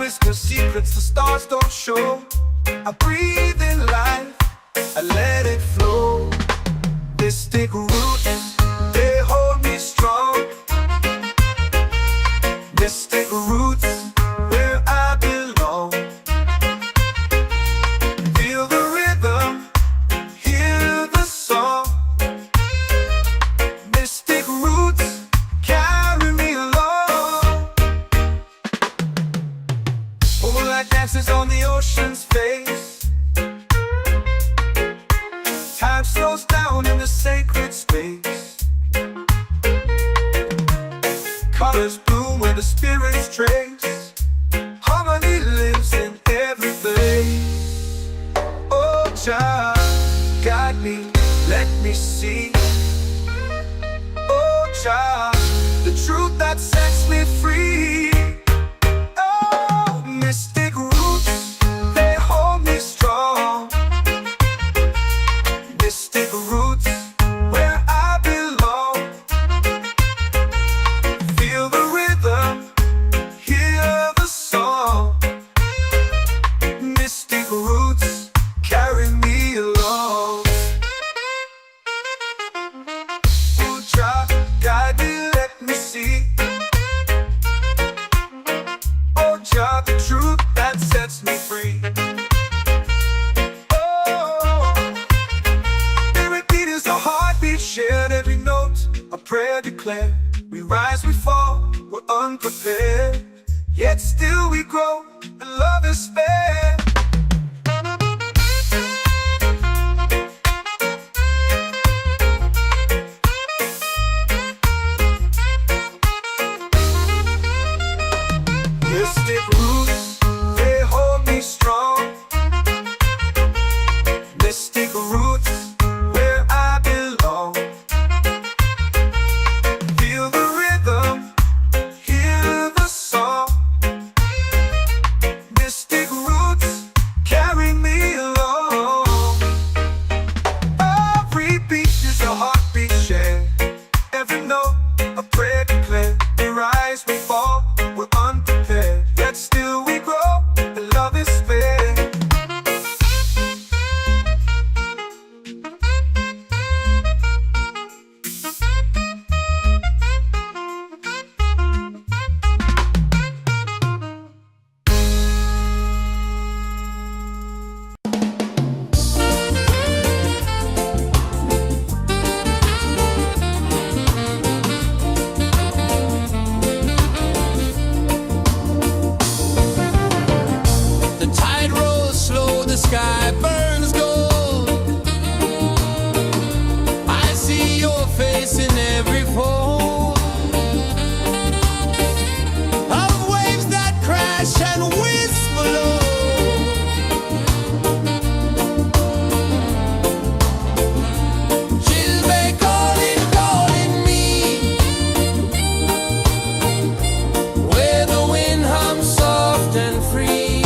whisper secrets the stars don't show. I breathe in life, I let it flow. Mystic roots, they hold me strong. Mystic roots, where I belong. Feel the rhythm, hear the song. Mystic roots carry me along. Moonlight dances on the ocean's face. Time slows down in the sacred space. Colors bloom where the spirits trace. Harmony lives in every place. Oh, Jah, guide me, let me see. Oh, Jah, the truth that sets me free. Oh, mystic roots, they hold me strong. Mystic roots, where I belong. Feel the rhythm, hear the song. Mystic roots carry me along. Oh, Jah, guide me, let me see. Oh, Jah, the truth that sets me free. Shared every note, a prayer declared. We rise, we fall, we're unprepared. Yet still we grow, and love is spared. Mystic roots, they hold me strong. Mystic roots, where I belong. Feel the rhythm, hear the song. Mystic roots carry me along. Every beat is a heartbeat shared. Every note, a prayer declared. We rise, we fall, we're unprepared. Yet still we grow, and love is spared. The tide rolls slow, the sky burns gold. I see your face in every fold of waves that crash and whisper low. She'll be calling, calling me, where the wind hums soft and free.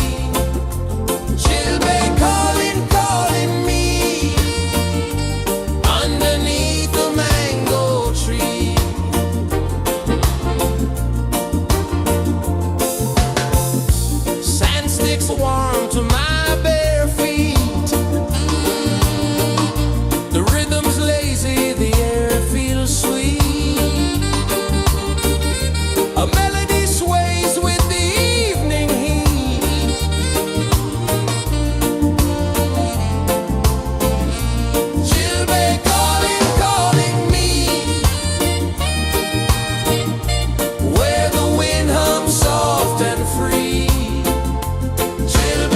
She'll be calling, calling me, underneath the mango tree. Sand sticks warm to my bare feet. The rhythm's lazy, the air feels sweet. A melody sways with the evening heat. She'll be calling, calling me, where the wind hums soft and free. She'll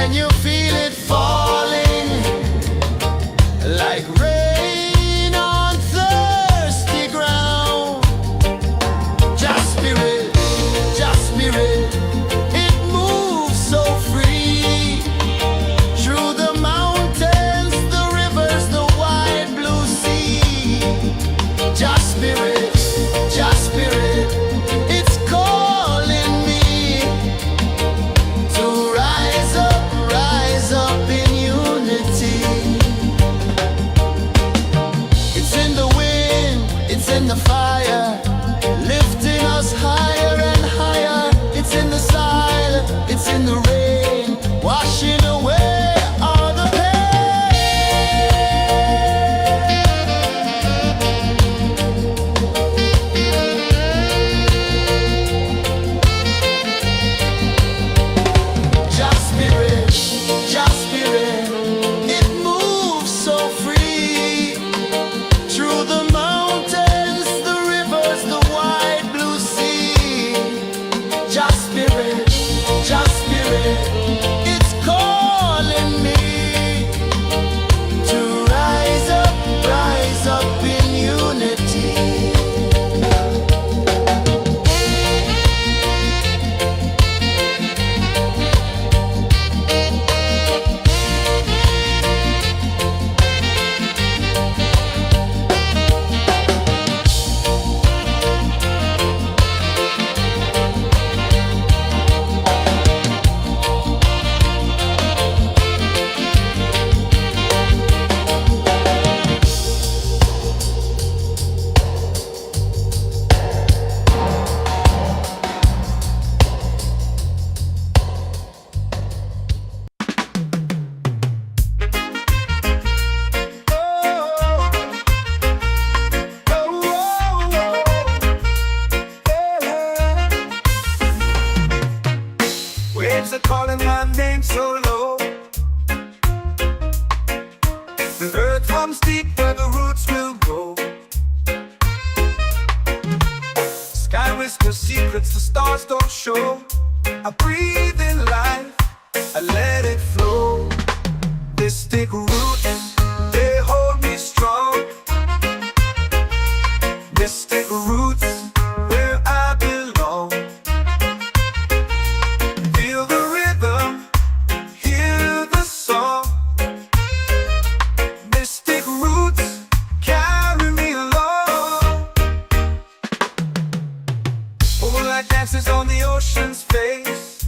Can you feel it falling like rain on thirsty ground? Just spirit, it moves so free through the mountains, the rivers, the wide blue sea. Just spirit, it's calling me to rise up in unity. It's in the wind, it's in the fire, lifting us higher and higher. It's in the silence, it's in the rain, washing away all the Just spirit, it moves so free through the mountains, the rivers, the wide blue sea. Just spirit, it's calling me to rise up in unity. Waves are calling my name so low. The earth hums deep where the roots will go. Sky whispers secrets the stars don't show. I breathe in life, I let it flow. Mystic roots, they hold me strong. Mystic roots, where I belong. Feel the rhythm, hear the song. Mystic roots, carry me along. Moonlight dances on the ocean's face.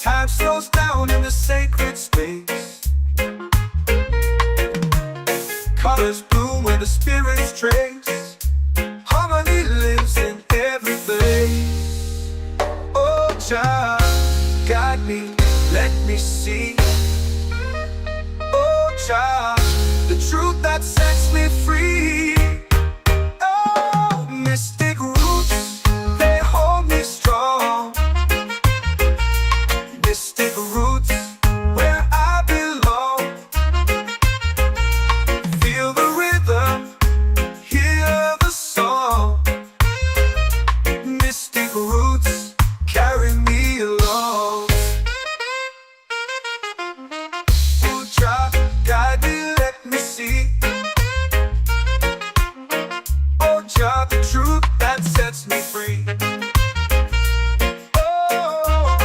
Time slows down in the sacred space. Colors bloom where the spirits trace. Harmony lives in every place. Oh, Jah, guide me, let me see. Oh, Jah, the truth that sets me free. Oh, mystic roots, they hold me strong. Mystic roots, where I belong. Feel the rhythm, hear the song. Mystic roots, carry me along. Oh, Jah, guide me, let me see. Oh, Jah, the truth that sets me free. Oh,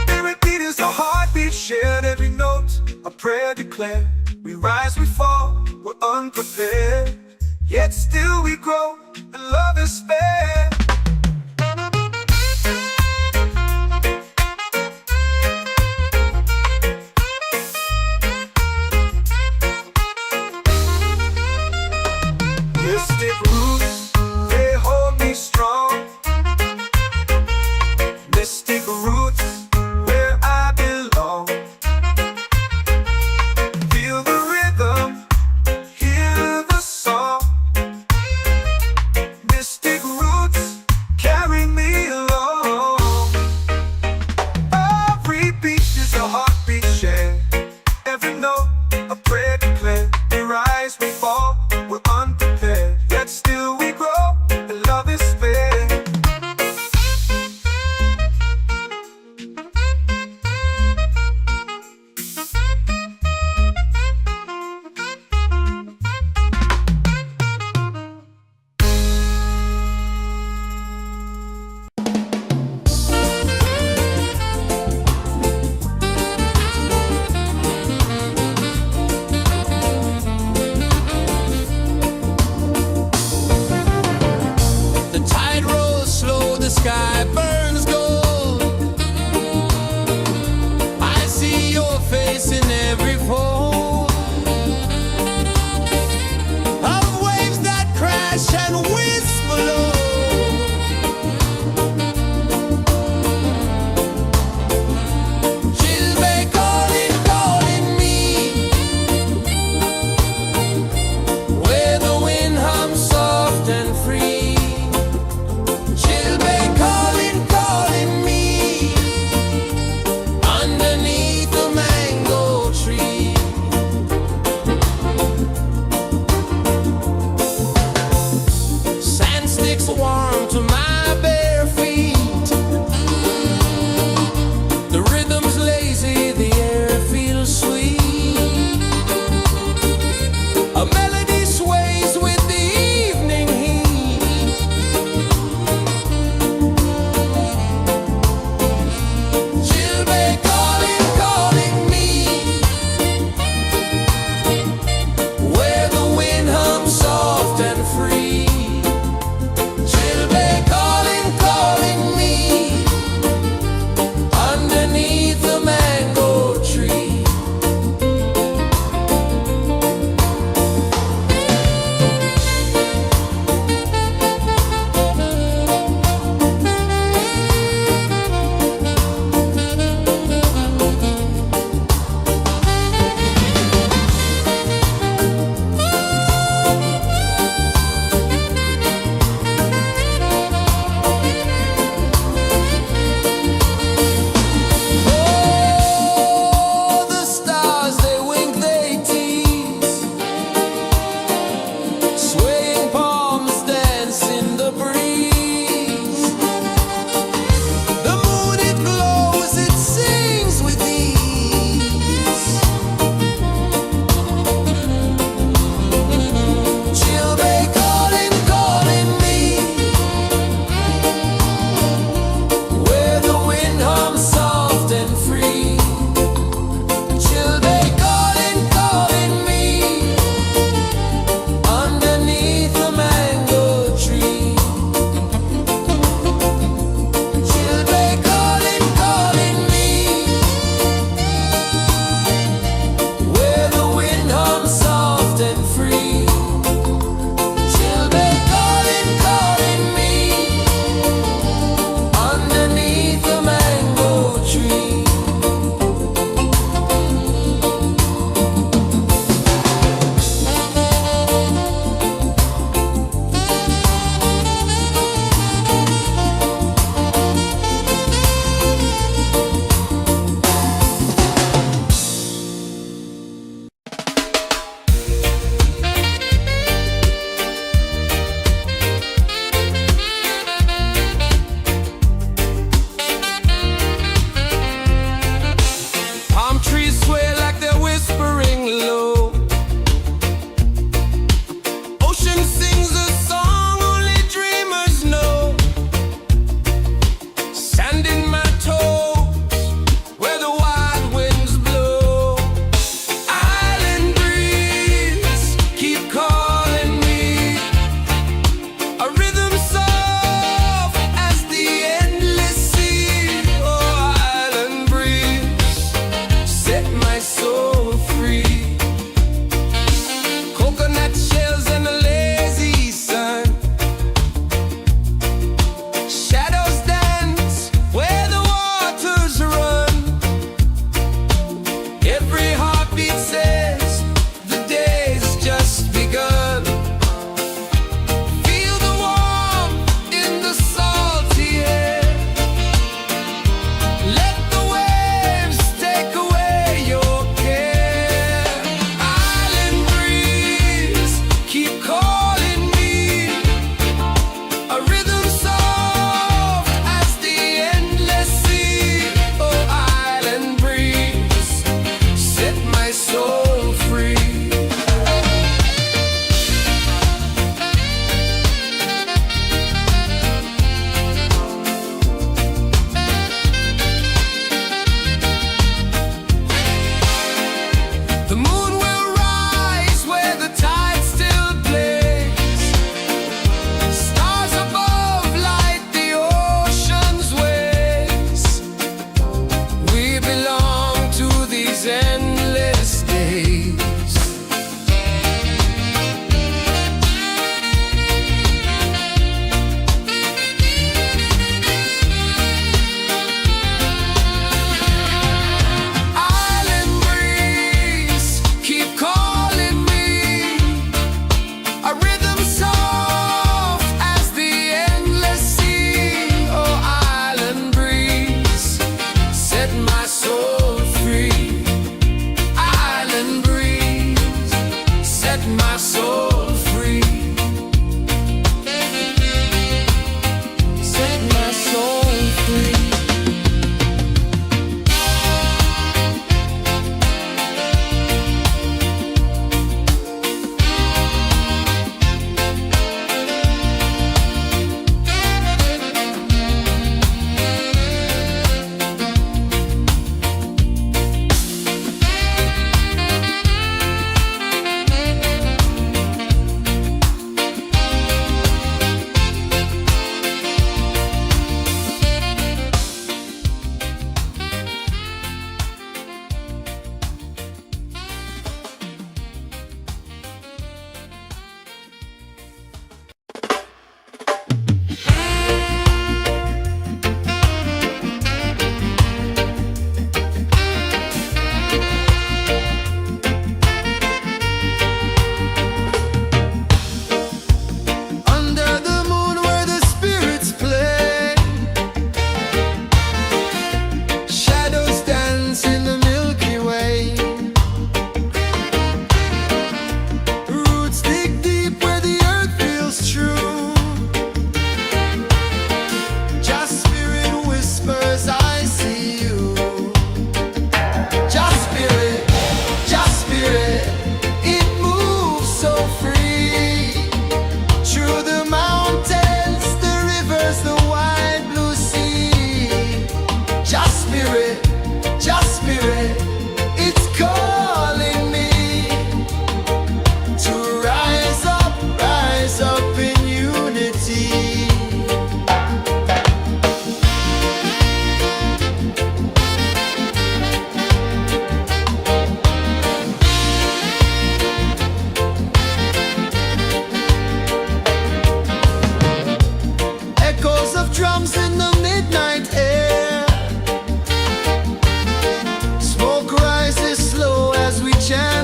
spirit beat is a heartbeat, shared every note, a prayer declared. We rise, we fall, we're unprepared, yet still we grow, and love is spared. Mystic roots, they hold me strong. Mystic roots, where I belong. Feel the rhythm, hear the song. Mystic roots,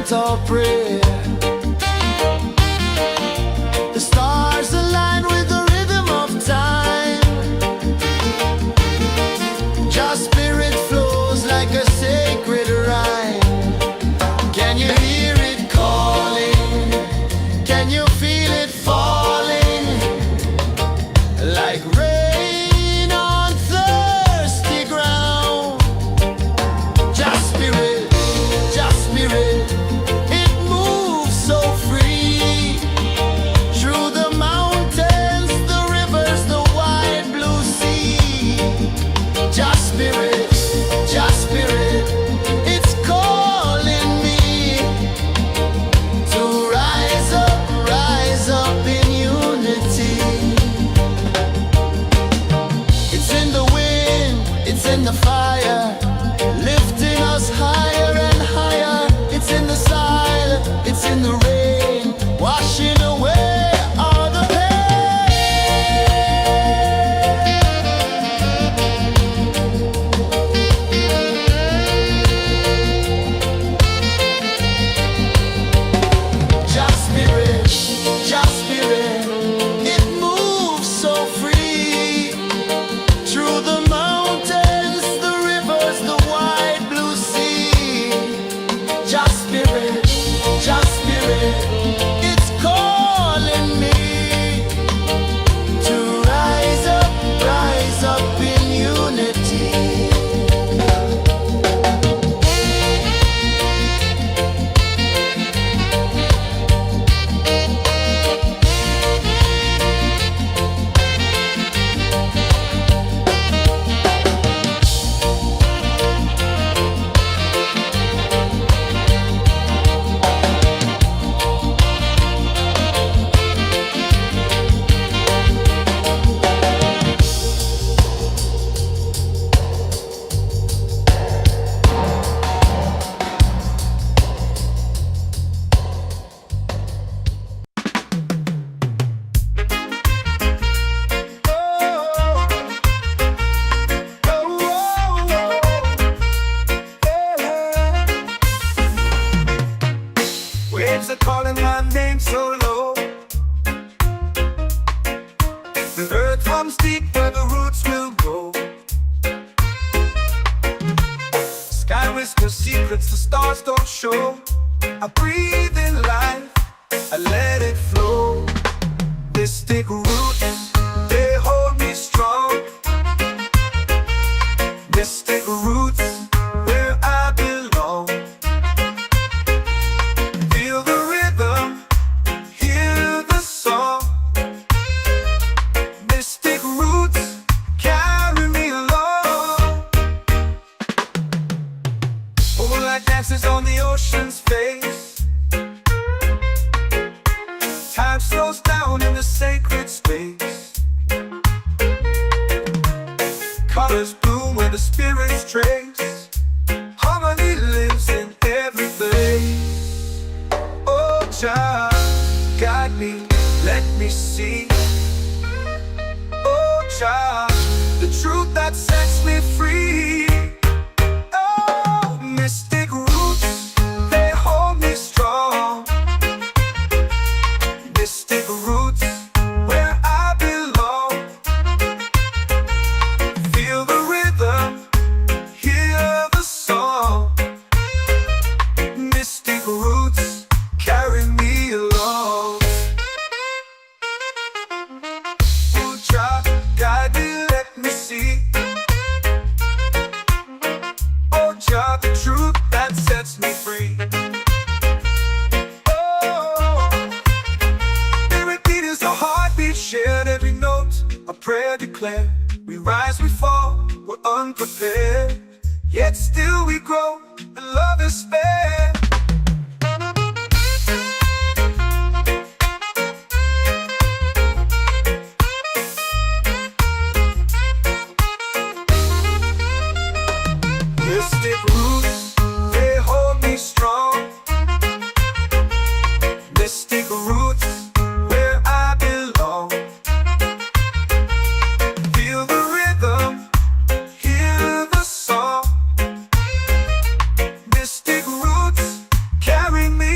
chant or pray. The stars align with the rhythm of time. Your spirit flows like a sacred rhyme. Can you hear it calling? Can you feel it falling? Like rain on thirsty ground. Just spirit, it moves so free. Through the mountains, the rivers, the wide blue sea. Just spirit, it's calling me to rise up in unity. It's in the wind, it's in the fire, lifting us higher and higher. It's in the silence, it's in the rain, washing away all the Just spirit, it moves so free. Through the mountains, the rivers, the wide blue sea. Just spirit, it's calling me to rise up in unity. Waves are calling my name so low. The earth hums deep where the roots will go. Sky whispers secrets the stars don't show. I breathe in life, I let it flow. Mystic roots, they hold me strong. Mystic roots, where I belong. Feel the rhythm, hear the song. Mystic roots, carry me along. Moonlight dances on the ocean's face. Time slows down in the sacred space. Colors bloom where the spirits trace. Harmony lives in every face. Oh, Jah, guide me, let me see. Oh, Jah, the truth that sets me free. Oh, mystic roots, they hold me strong. Mystic roots, where I belong. Feel the rhythm, hear the song. Mystic roots, carry me along. Oh, Jah, guide me, let me see. Oh, Jah, the truth that sets me free. Oh, spirit beat is a heartbeat shared, every note a prayer declared. We rise, we fall, we're unprepared, yet still we grow, and love is spared. Mystic roots, they hold me strong. Mystic roots, where I belong. Feel the rhythm, hear the song. Mystic roots, carry me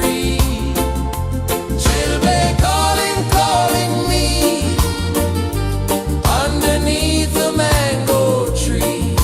free. Jailbird calling, calling me underneath the mango tree.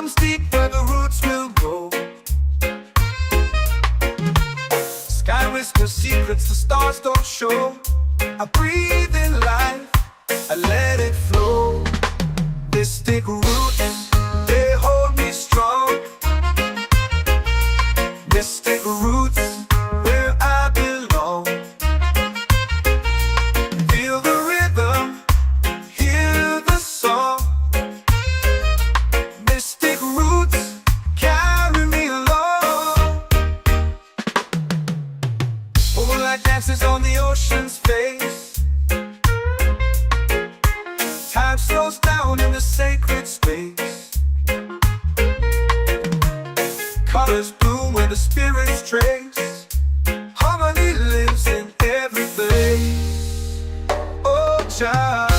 comes deep where the roots will grow. Sky whispers secrets the stars don't show. I breathe in life, I let it flow. Mystic roots, they hold me strong. Mystic roots, where I belong. Feel the rhythm, hear the song. Mystic roots, carry me along. Moonlight dances on the ocean's face. Time slows down in the sacred space. Colors bloom where the spirits trace. Harmony lives in every face. Oh, child,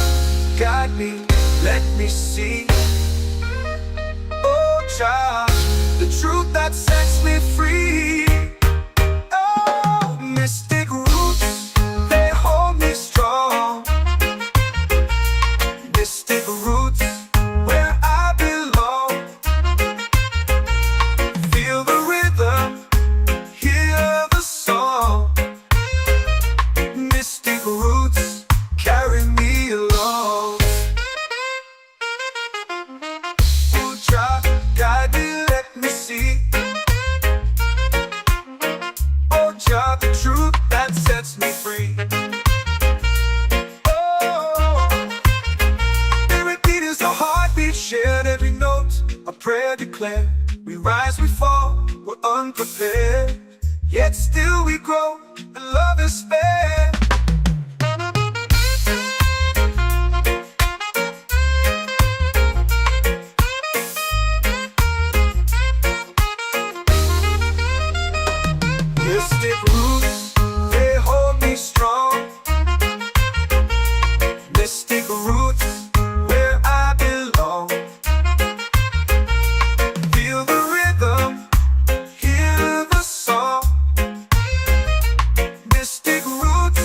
guide me, let me see. Oh, child, the truth that sets me free. Oh, mystic roots, they hold me strong. Mystic roots, where I belong. Feel the rhythm, hear the song. Mystic roots, carry me along. Oh, child, guide me, let me see. Oh, child, the truth that sets me free. A heartbeat shared, every note a prayer declared. We rise, we fall, we're unprepared, yet still we grow, and love is spared. Mystic roots, they hold me strong. Mystic roots, where I belong. Feel the rhythm, hear the song. Mystic roots,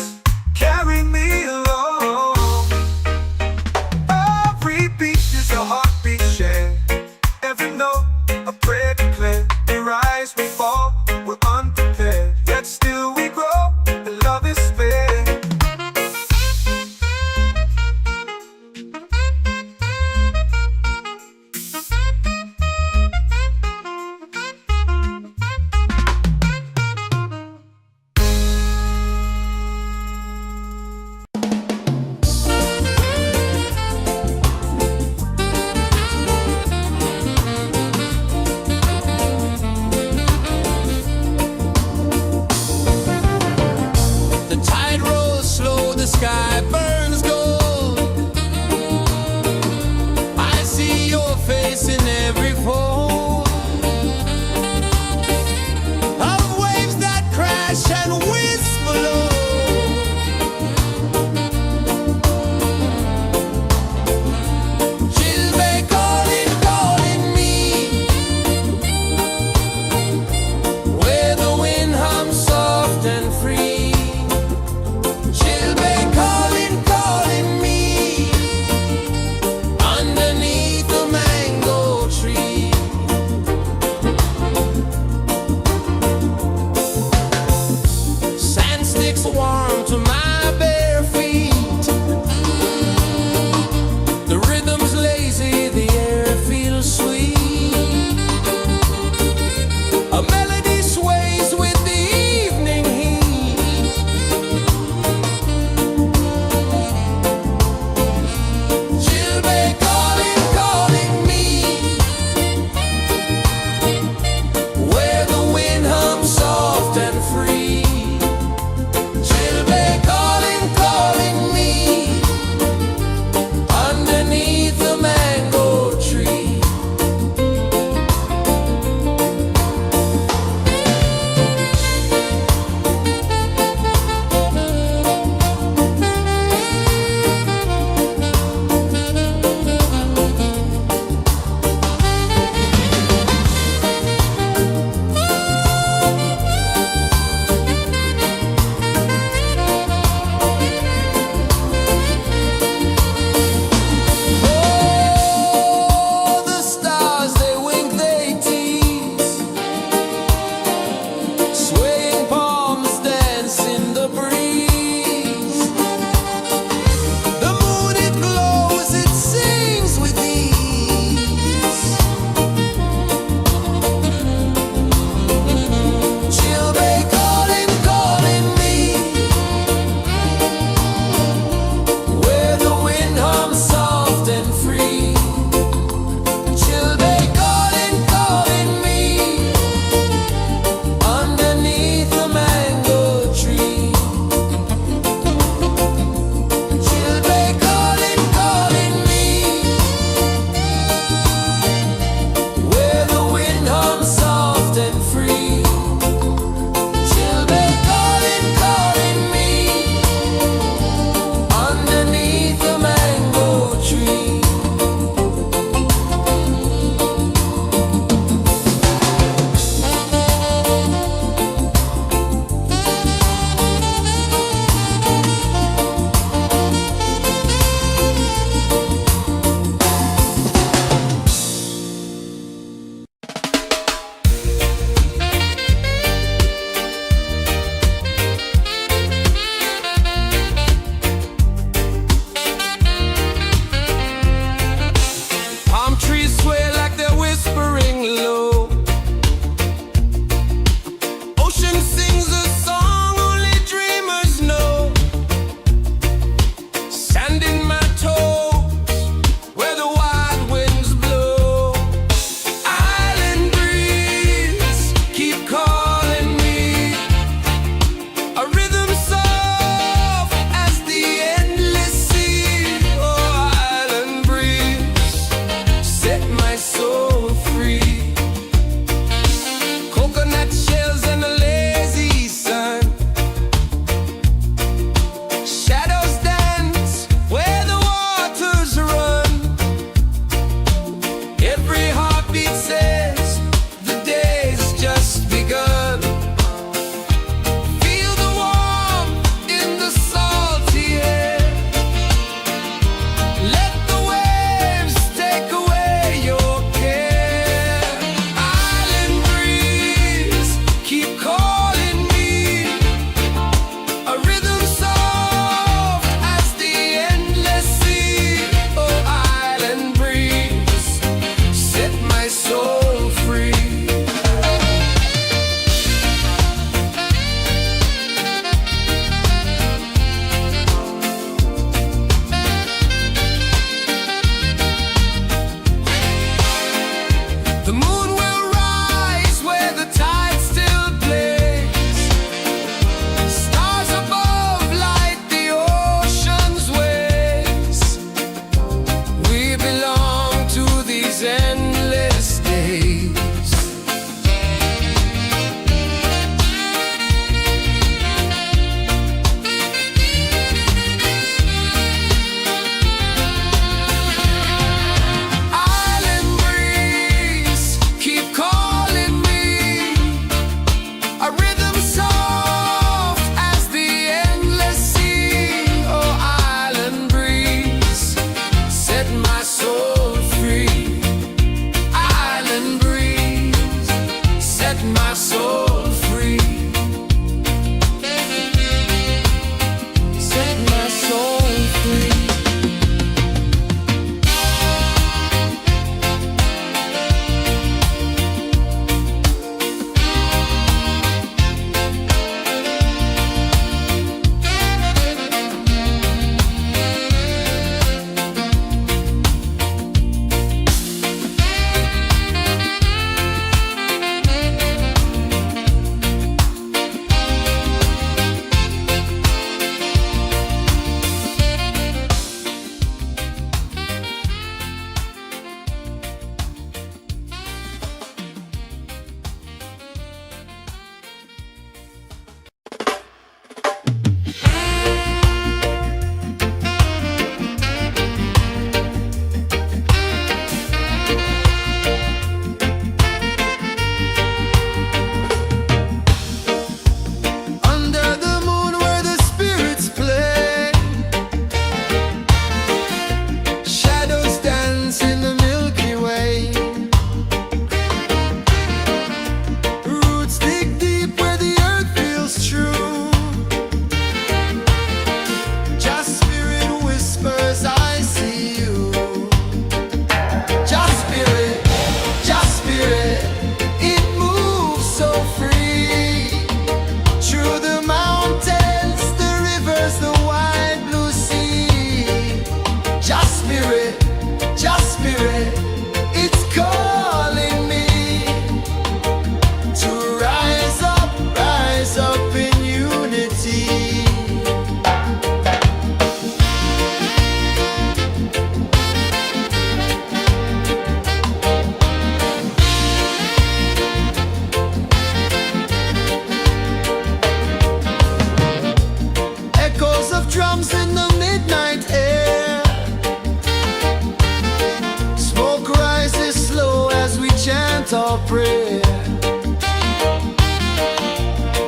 for prayer.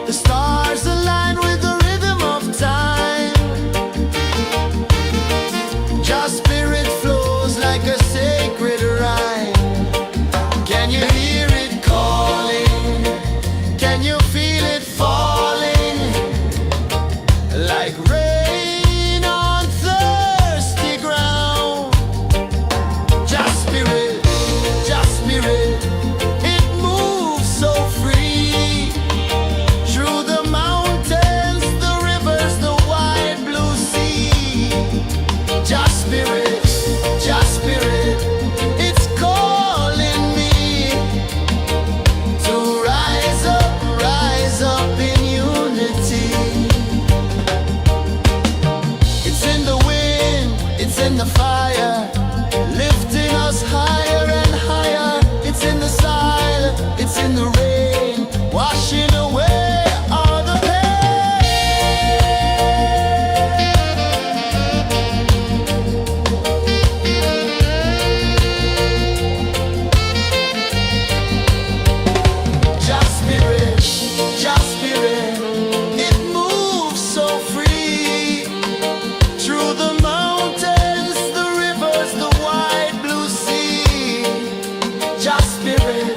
The stars align with the rhythm of time. Your spirit flows like a sacred rhyme. Can you hear it calling? Can you feel it falling? Like rain on thirsty ground. Just spirit, it moves so free. Through the mountains, the rivers, the wide blue sea. Just spirit, it's calling me to rise up in unity. It's in the wind, it's in the fire, lifting us higher and higher. It's in the silence, it's in the rain, washing away all the pain. Just spirit, it moves so free. Through the mountains, the rivers, the wide blue sea. Just spirit,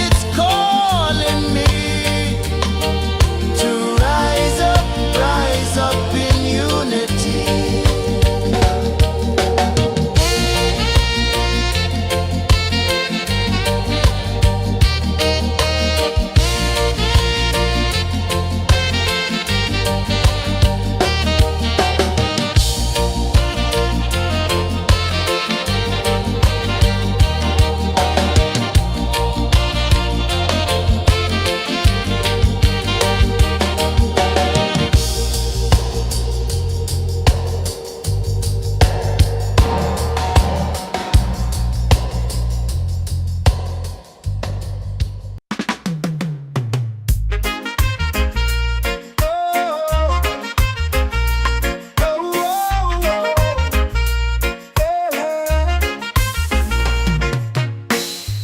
it's calling me to rise up in unity.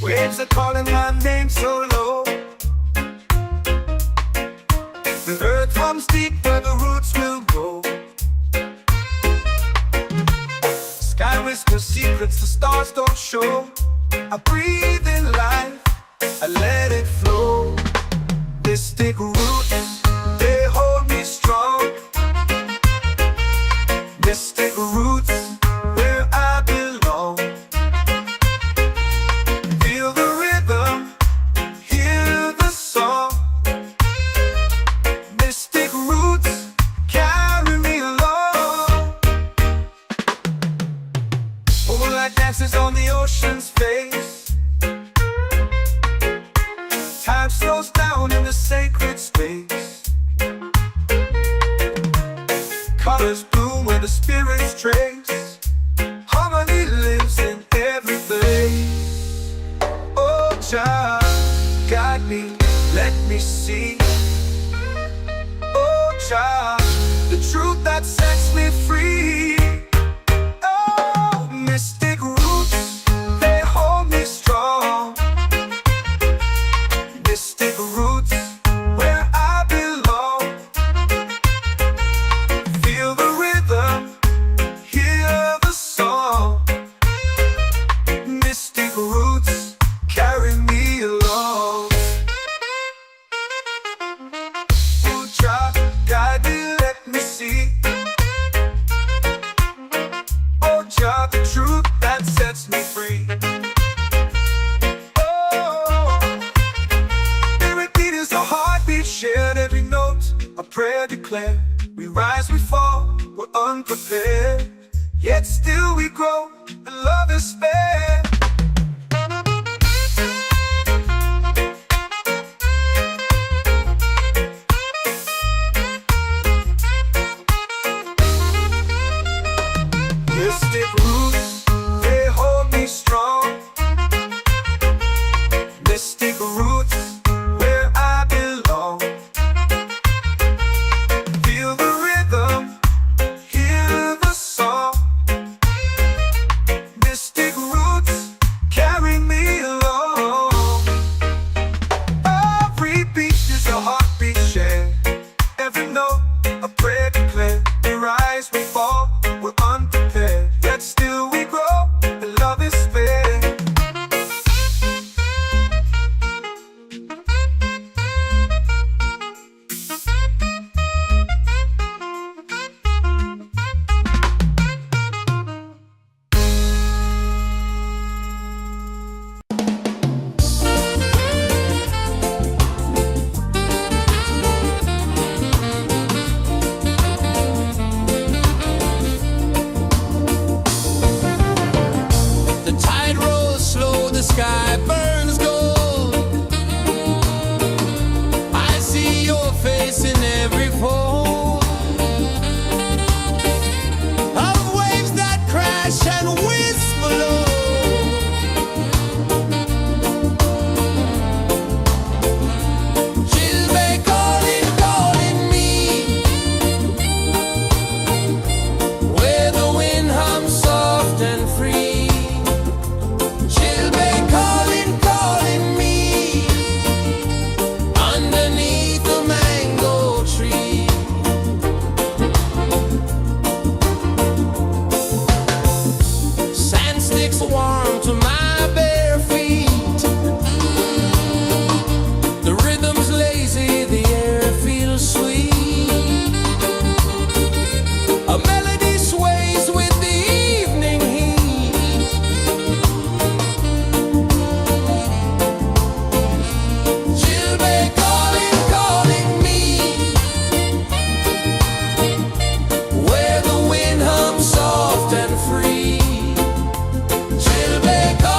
Waves are calling my name so low. The earth runs deep where the roots will go. Sky whispers secrets the stars don't show. I breathe in life, I let it flow. Mystic roots, they hold me strong. Mystic roots, where I belong. Feel the rhythm, hear the song. Mystic roots, carry me along. Moonlight dances on the ocean's face. Time slows down in the sacred space. Colors bloom where the spirits trace. Harmony lives in every face. Oh, child, guide me, let me see. Oh, child, the truth that sets me free. Oh, mystic roots, they hold me strong. Mystic roots, where I belong. Feel the rhythm, hear the song. Mystic roots, carry me along. Oh, child, guide me, let me see. Oh, child, the truth that sets me free. Oh, every beat is a heartbeat shared, every note a prayer declared. We rise, we fall, we're unprepared, yet still we grow, and love is spared. Mystic roots, they hold me strong. Mystic roots, where I belong. Feel the rhythm, hear the song. makes warm to my bare feet. The rhythm's lazy, the air feels sweet. A melody sways with the evening heat. Chilbay calling, calling me, where the wind hums soft and free. Chilbay calling.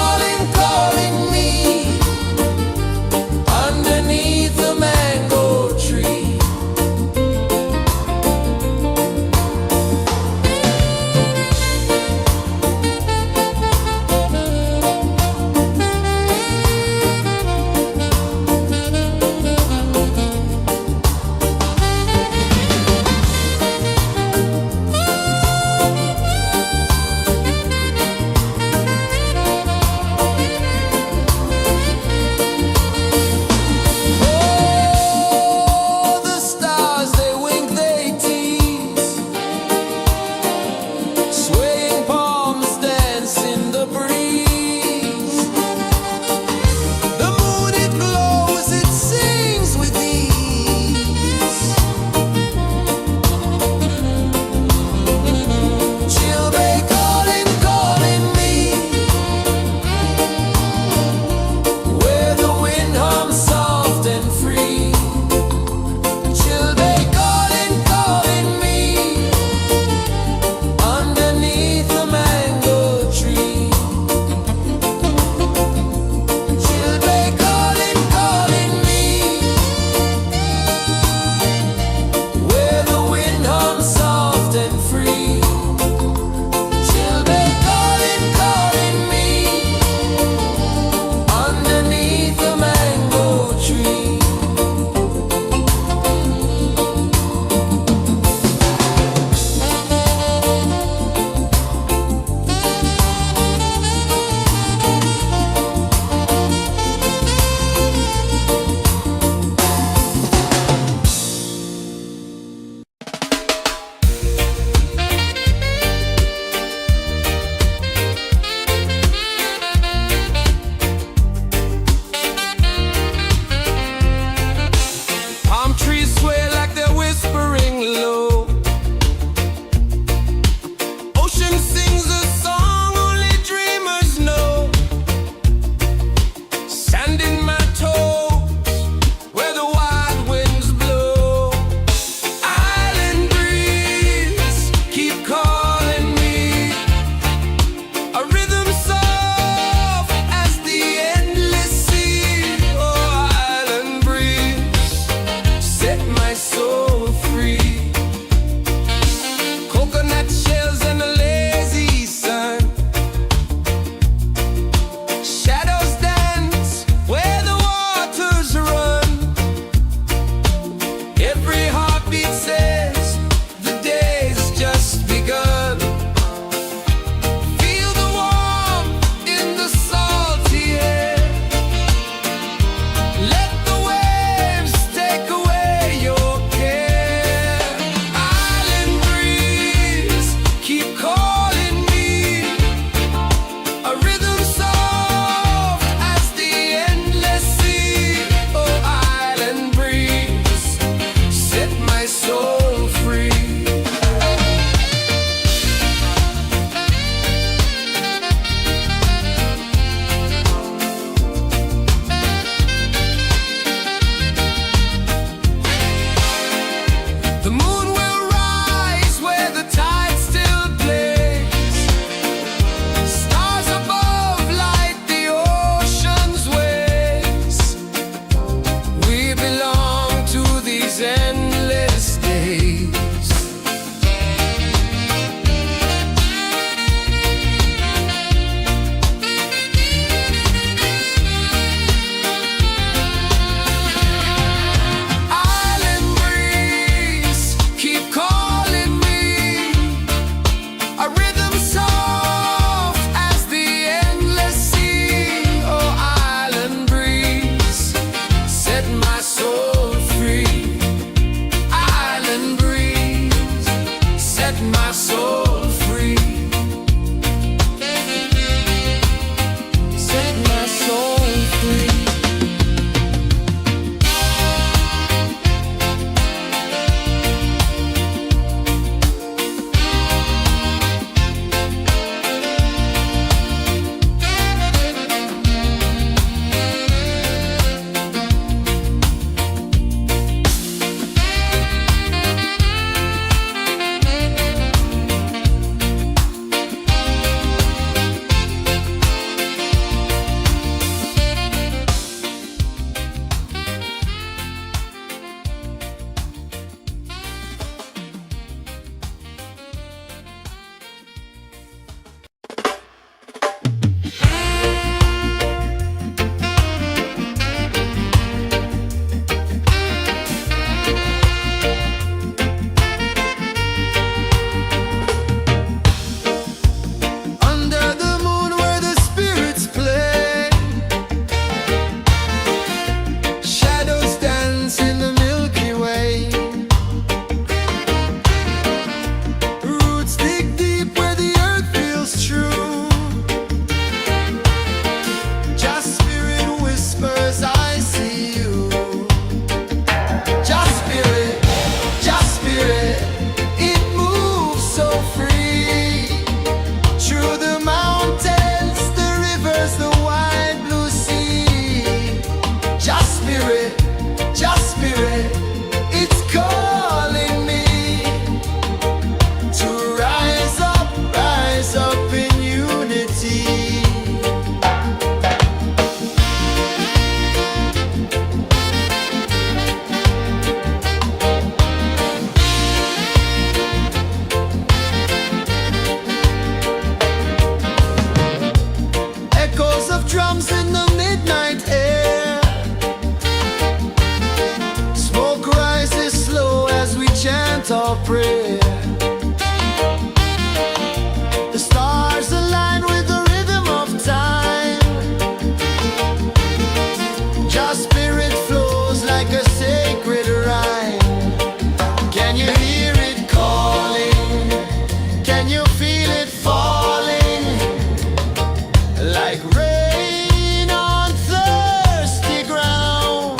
like rain on thirsty ground.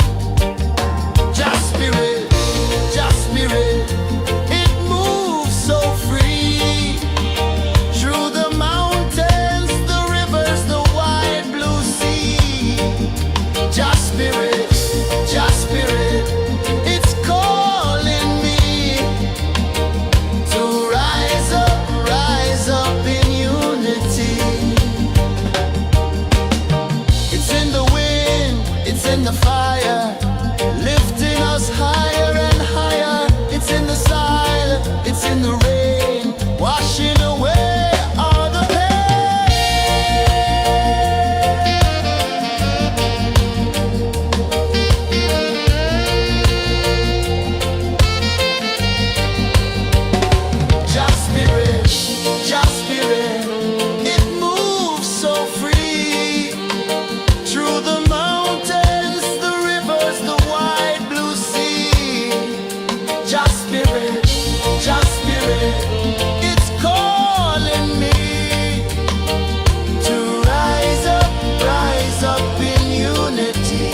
Just spirit, it moves so free through the mountains, the rivers, the wide blue sea. Just spirit, it's calling me to rise up in unity. It's in the wind, it's in the fire, lifting us higher and higher. It's in the silence, it's in the rain, washing away all the pain. Just spirit, it moves so free through the mountains, the rivers, the wide blue sea. Just spirit, it's calling me to rise up in unity.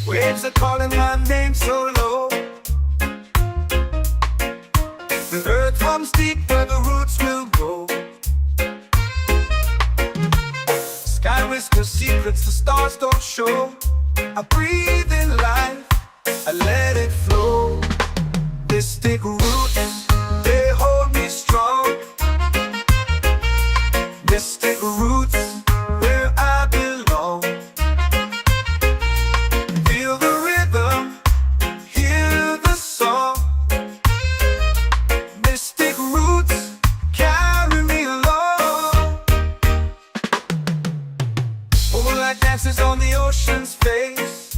Waves are calling my name so low. The earth hums deep where the roots will go. Sky whispers secrets the stars don't show. I breathe in life, I let it flow. Mystic roots, they hold me strong. Mystic roots, where I belong. Feel the rhythm, hear the song. Mystic roots, carry me along. Moonlight dances on the ocean's face.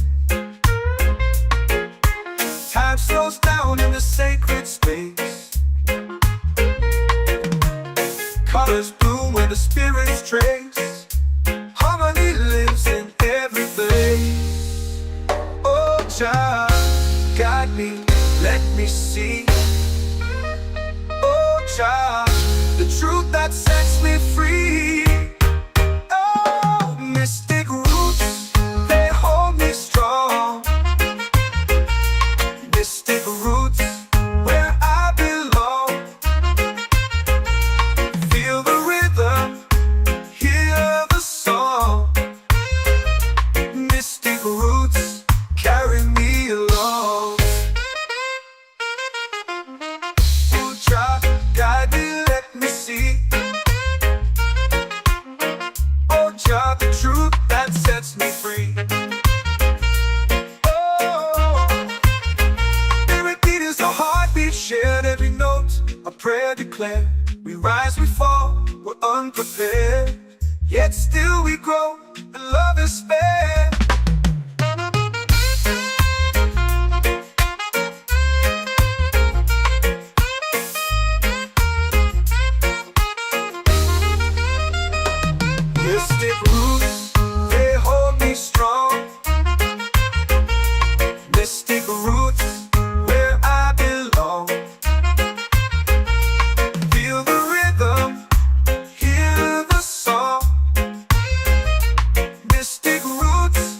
Time slows down in the sacred space. Colors bloom where the spirits trace. Harmony lives in every place. Oh, child, guide me, let me see. Oh, child, the truth that sets me free. Oh, mystic roots, they hold me strong. Mystic roots, where I belong. Feel the rhythm, hear the song. Mystic roots, carry me along. Oh, child, guide me, let me see. Oh, child, the truth that sets me free. Oh, spirit beat is a heartbeat, shared every note, a prayer declared. We rise, we fall, we're unprepared, yet still we grow, and love is spared. Mystic roots, they hold me strong. Mystic roots, where I belong. Feel the rhythm, hear the song. Mystic roots,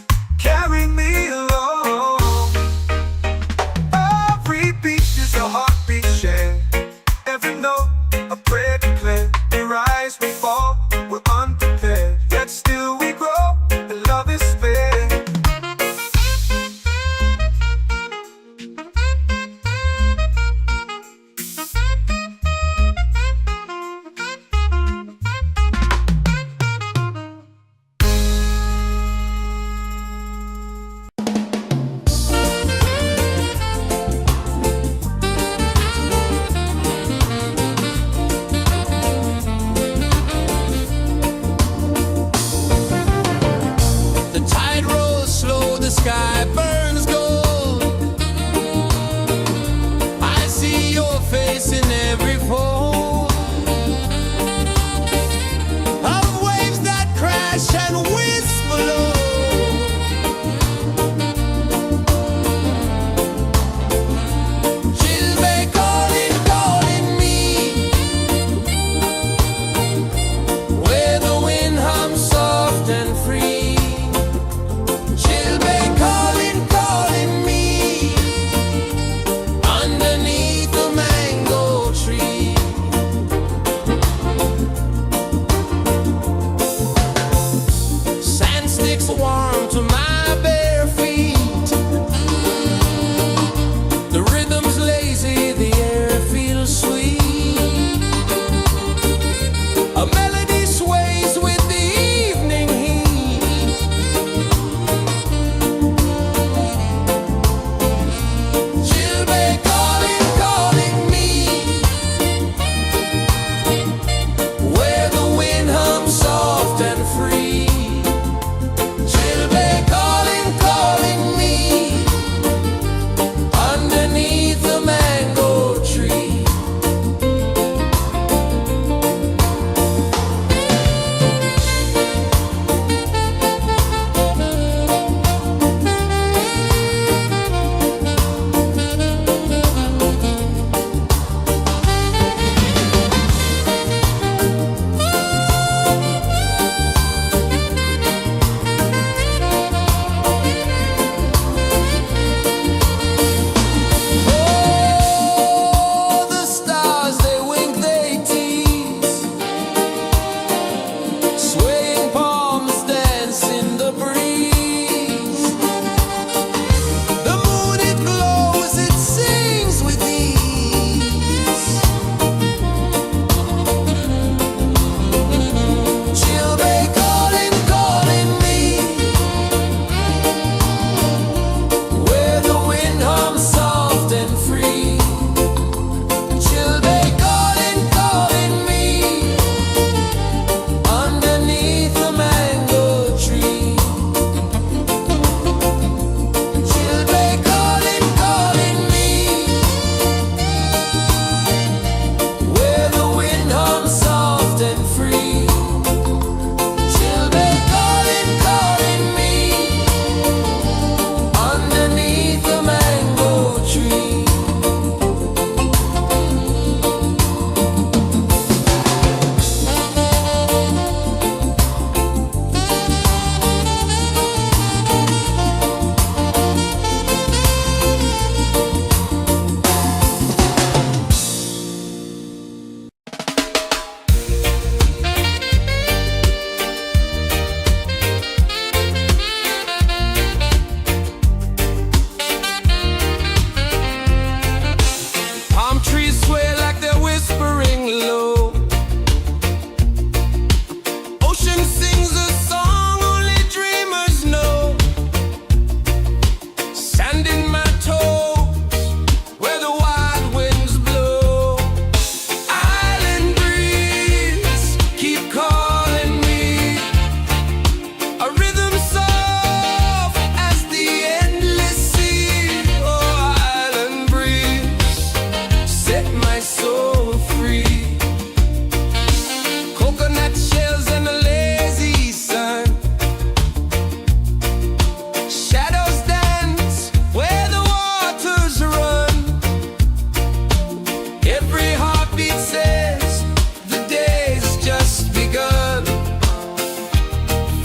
says the day's just begun.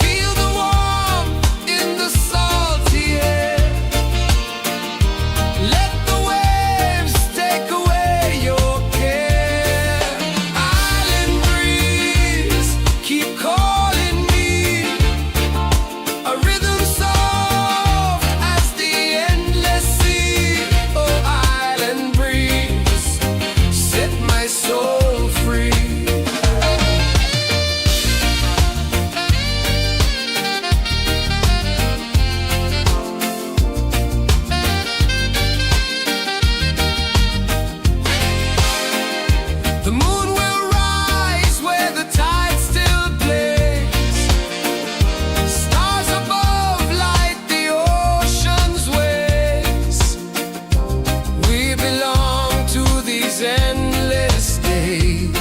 Feel the warmth in the salty air. Let the waves take away your care. Island breeze, keep calling me. A rhythm soft as the endless sea. Oh, island breeze, set my soul free. The moon will rise where the tide still plays. Stars above light the ocean's waves. We belong to these endless days.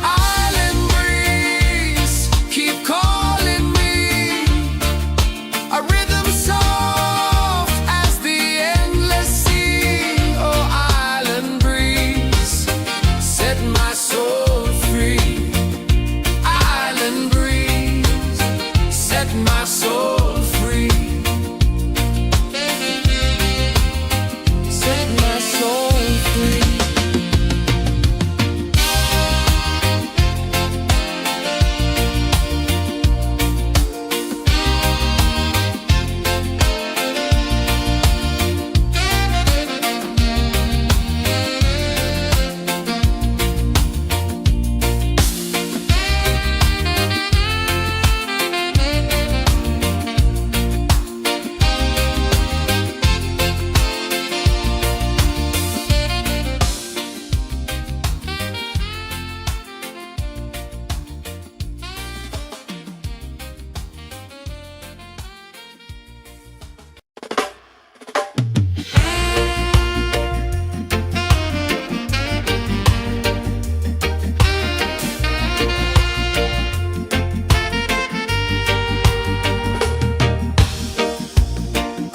Island breeze, keep calling me. A rhythm soft as the endless sea. Oh, island breeze, set my soul free. Island breeze, set my soul free. Set my soul free.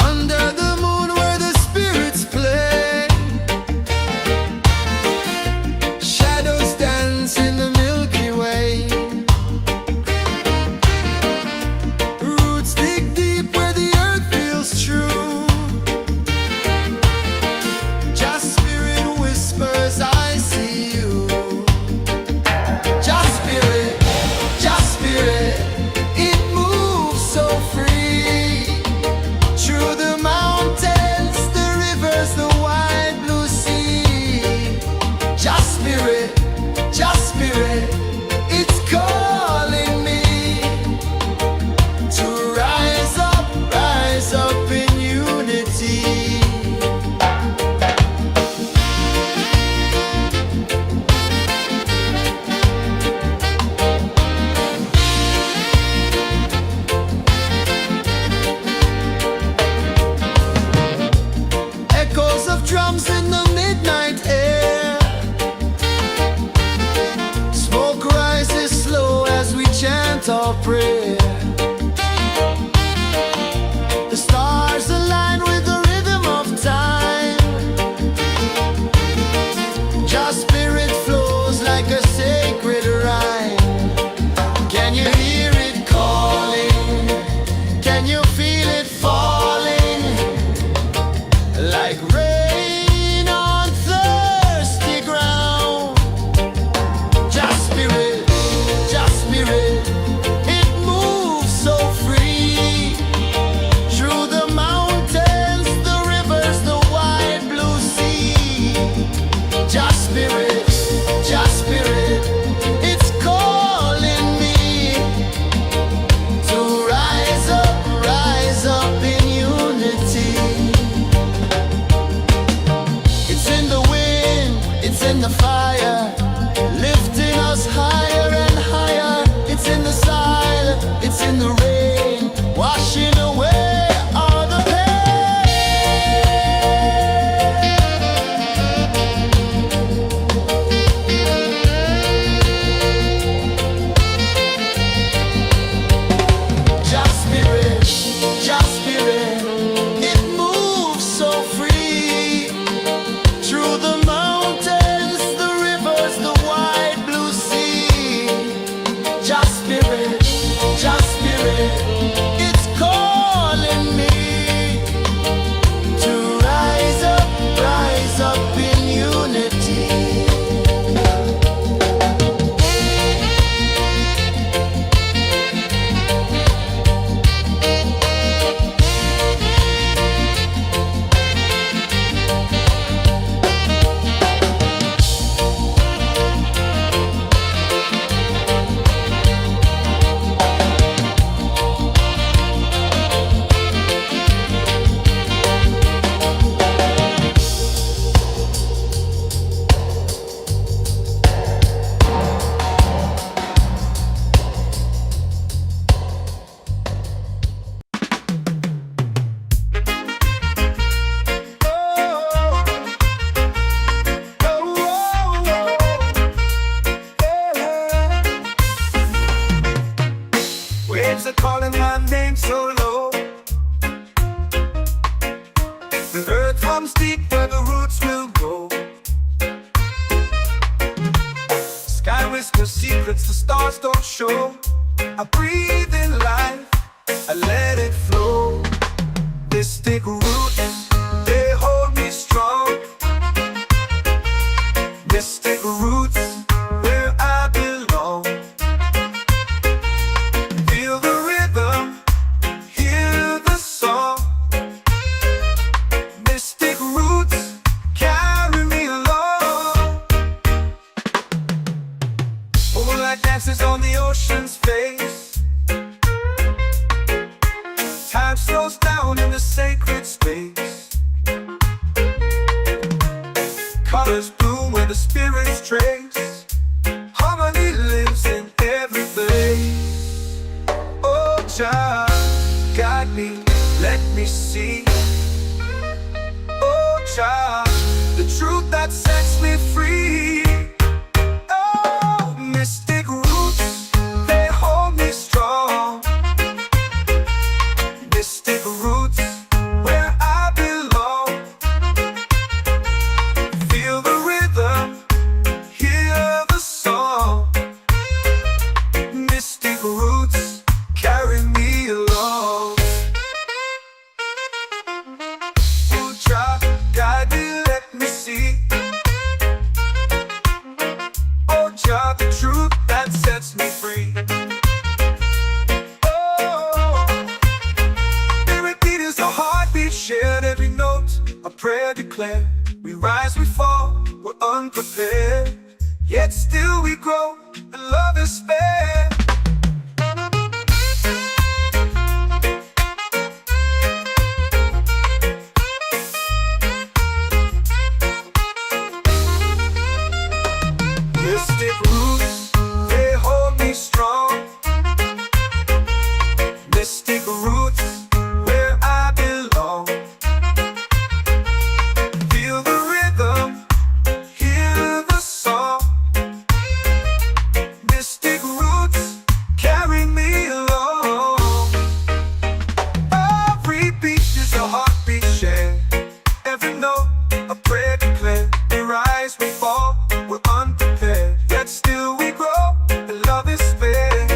Under the moon where the spirits play, shadows dance in the Milky Way. Roots dig deep where the earth feels true. Just spirit whispers, I see you. Just spirit, it moves so free. Through the mountains, the rivers, the wide blue sea. Just spirit, it's calling me to rise up in unity. Echoes of drums in the midnight air. Smoke rises slow as we chant our prayer. The stars align with the rhythm of time. Just spirit flows like a sacred rhyme. Can you hear it calling? Can you feel it falling? Like rain on thirsty ground. Just spirit, it moves waves are calling my name so low. The earth hums deep where the roots will go. Sky whispers secrets the stars don't show. I breathe in life, I let it flow. Mystic roots, they hold me strong. Mystic roots, where I belong. Feel the rhythm, hear the song. Mystic roots, carry me along. Moonlight dances on the ocean's face. Time slows down in the sacred space. Colors bloom where the spirits trace. Harmony lives in every face. Oh, Jah, guide me, let me see. Oh, Jah, the truth that sets me free. Oh, mystic roots, they hold me strong. Mystic roots, where I belong. Feel the rhythm, hear the song. Mystic roots, carry me along. Oh, Jah, guide me, let me see. Oh, Jah, the truth that sets me free. Oh, spirit beat is a heartbeat shared, every note a prayer declared. We rise, we fall, we're unprepared, yet still we grow, and love is spared. Mystic roots, they hold me strong. Mystic roots, where I belong. Feel the rhythm, hear the song. Mystic roots, carry me along. Every beat is a heartbeat shared, every note a prayer declared. We rise, we fall, we're unprepared, yet still we grow, and love is spared.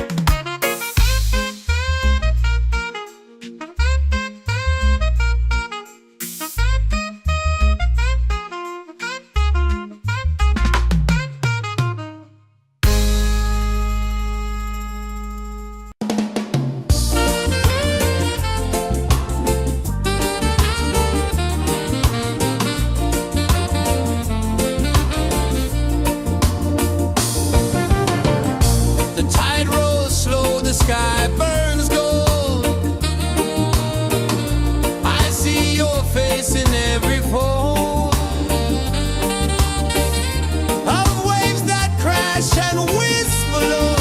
The tide rolls slow, the sky burns gold. I see your face in every fold of waves that crash and whisper low.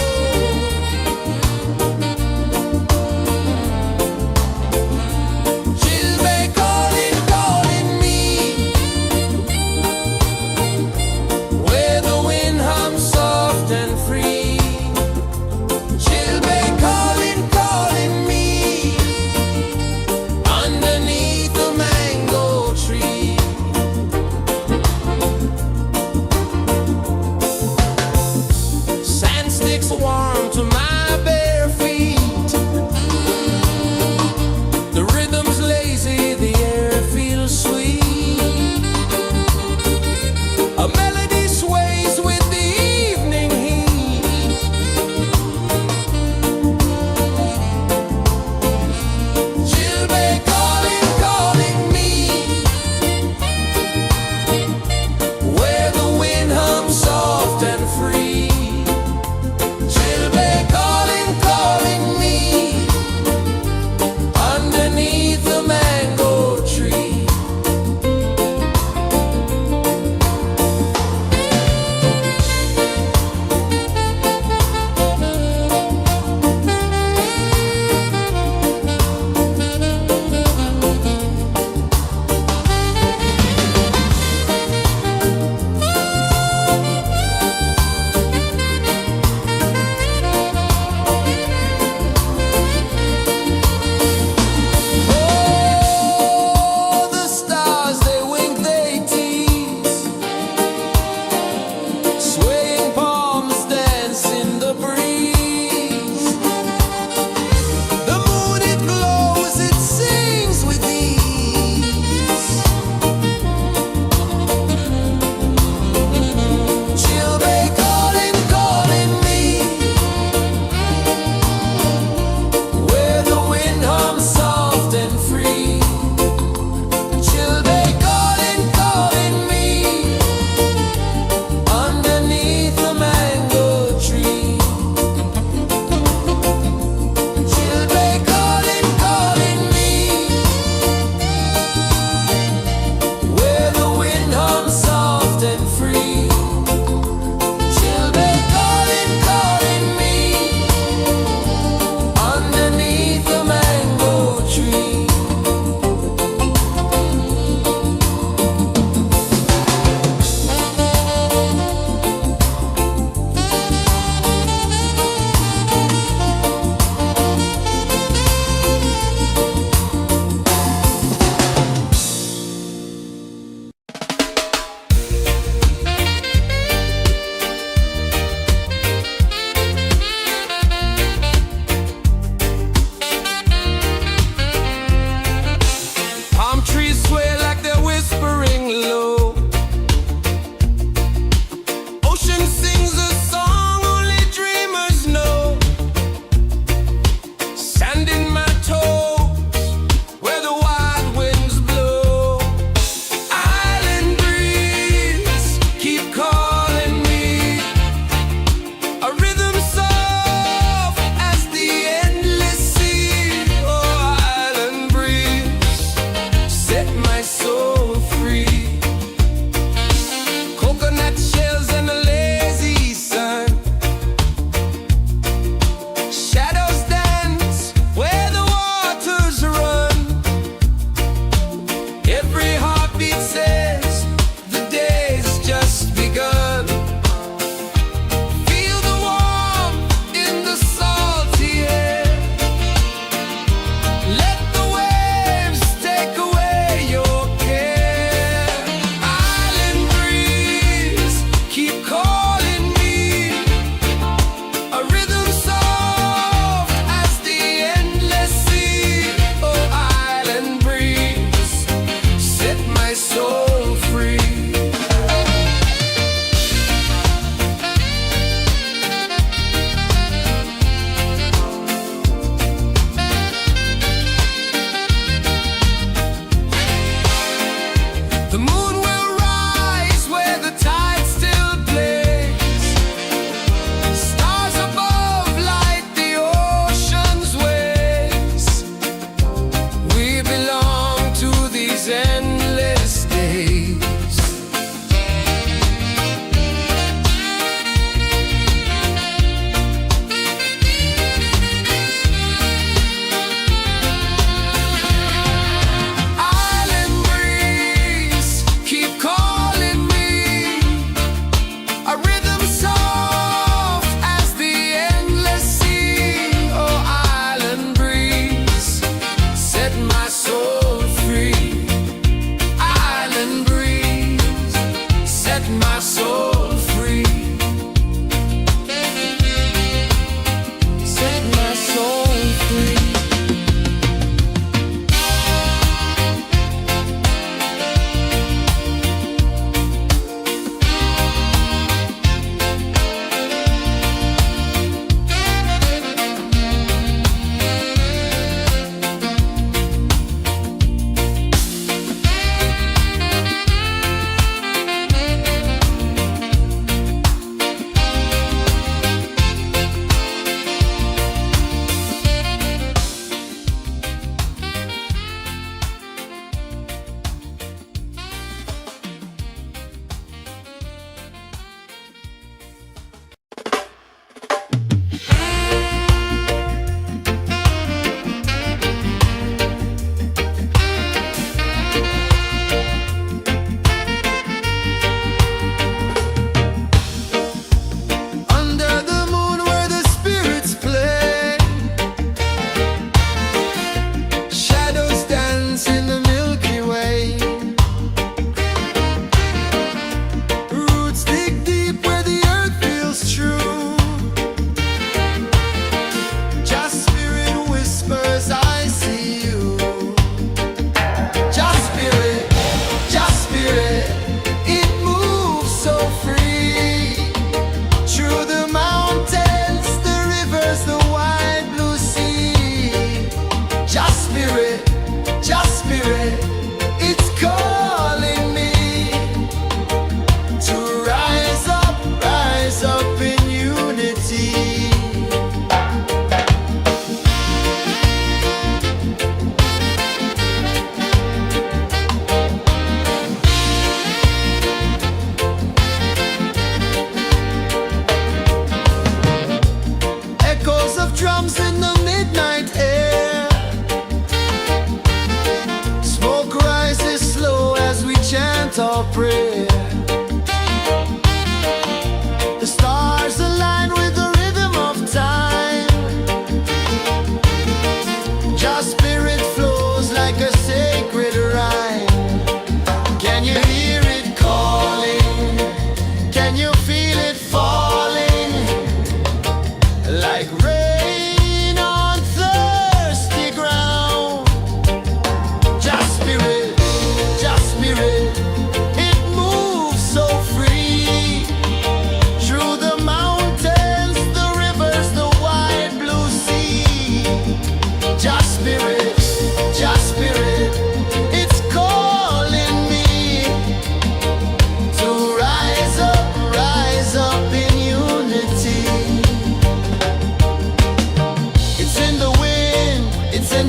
She'll be calling, calling me where the wind hums soft and free. She'll be calling,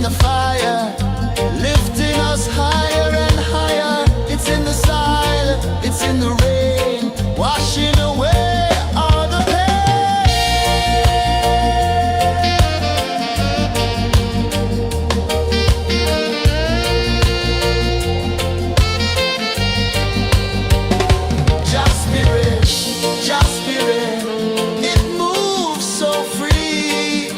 in the fire, lifting us higher and higher. It's in the silence, it's in the rain, washing away all the pain. Just spirit, just spirit, it moves so free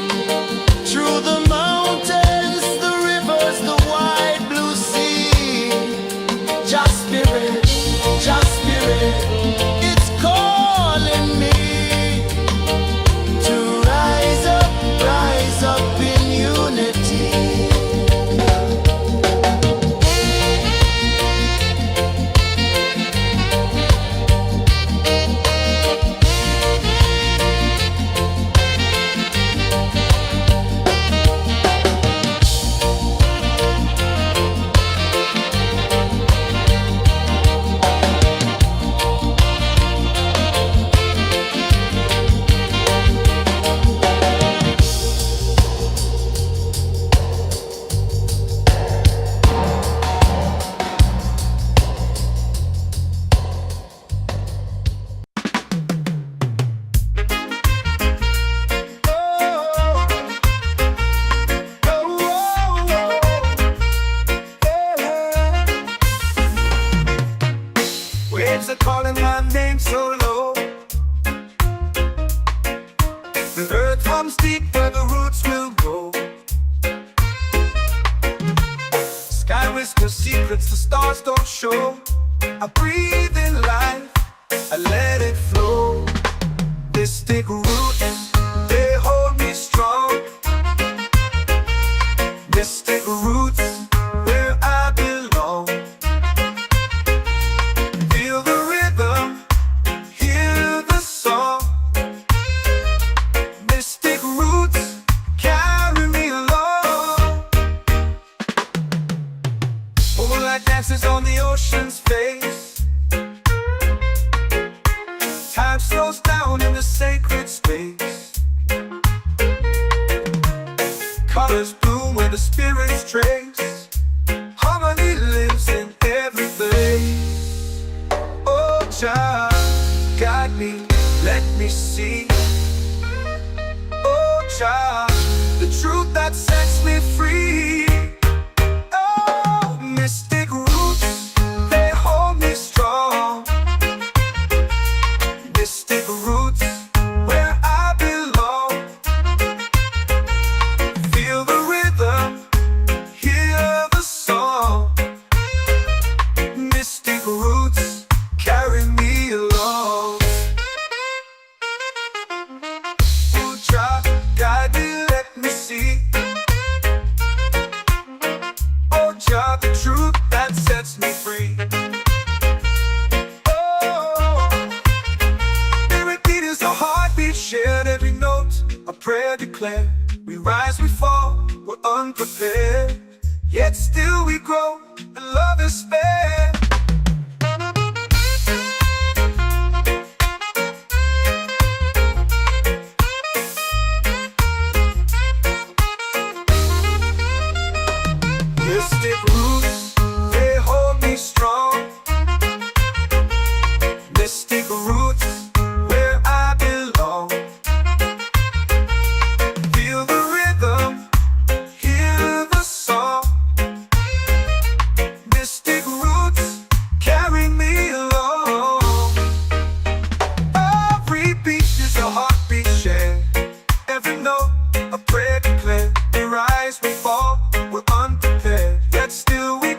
through the mountains, the rivers, the wide blue sea. Just spirit, it's calling me to rise up in unity. Waves are calling my name so low. The earth hums deep where the roots will go. Sky whispers secrets the stars don't show. I breathe in life, I let it flow. Mystic roots, they hold me strong. Mystic roots, where I belong. Feel the rhythm, hear the song. Mystic roots, carry me along. Moonlight dances on the ocean's face. Time slows down in the sacred space. Colors bloom where the spirits trace. Harmony lives in every place. Oh, Jah, guide me, let me see. Oh, Jah, the truth that sets me free. Oh, mystic roots, they hold me strong. Mystic roots, where I belong. Feel the rhythm, hear the song. Mystic roots, carry me along. Oh, Jah, guide me, let me see. Oh, Jah, the truth that sets me free. Oh, every beat is a heartbeat shared, every note a prayer declared. We rise, we fall, we're unprepared, yet still we grow, and love is spared. Mystic roots, they hold me strong. Mystic roots, where I belong. Feel the rhythm, hear the song. Mystic roots, carry me along. Every beat is a heartbeat shared, every note a prayer declared. We rise, we fall, we're unprepared, yet still we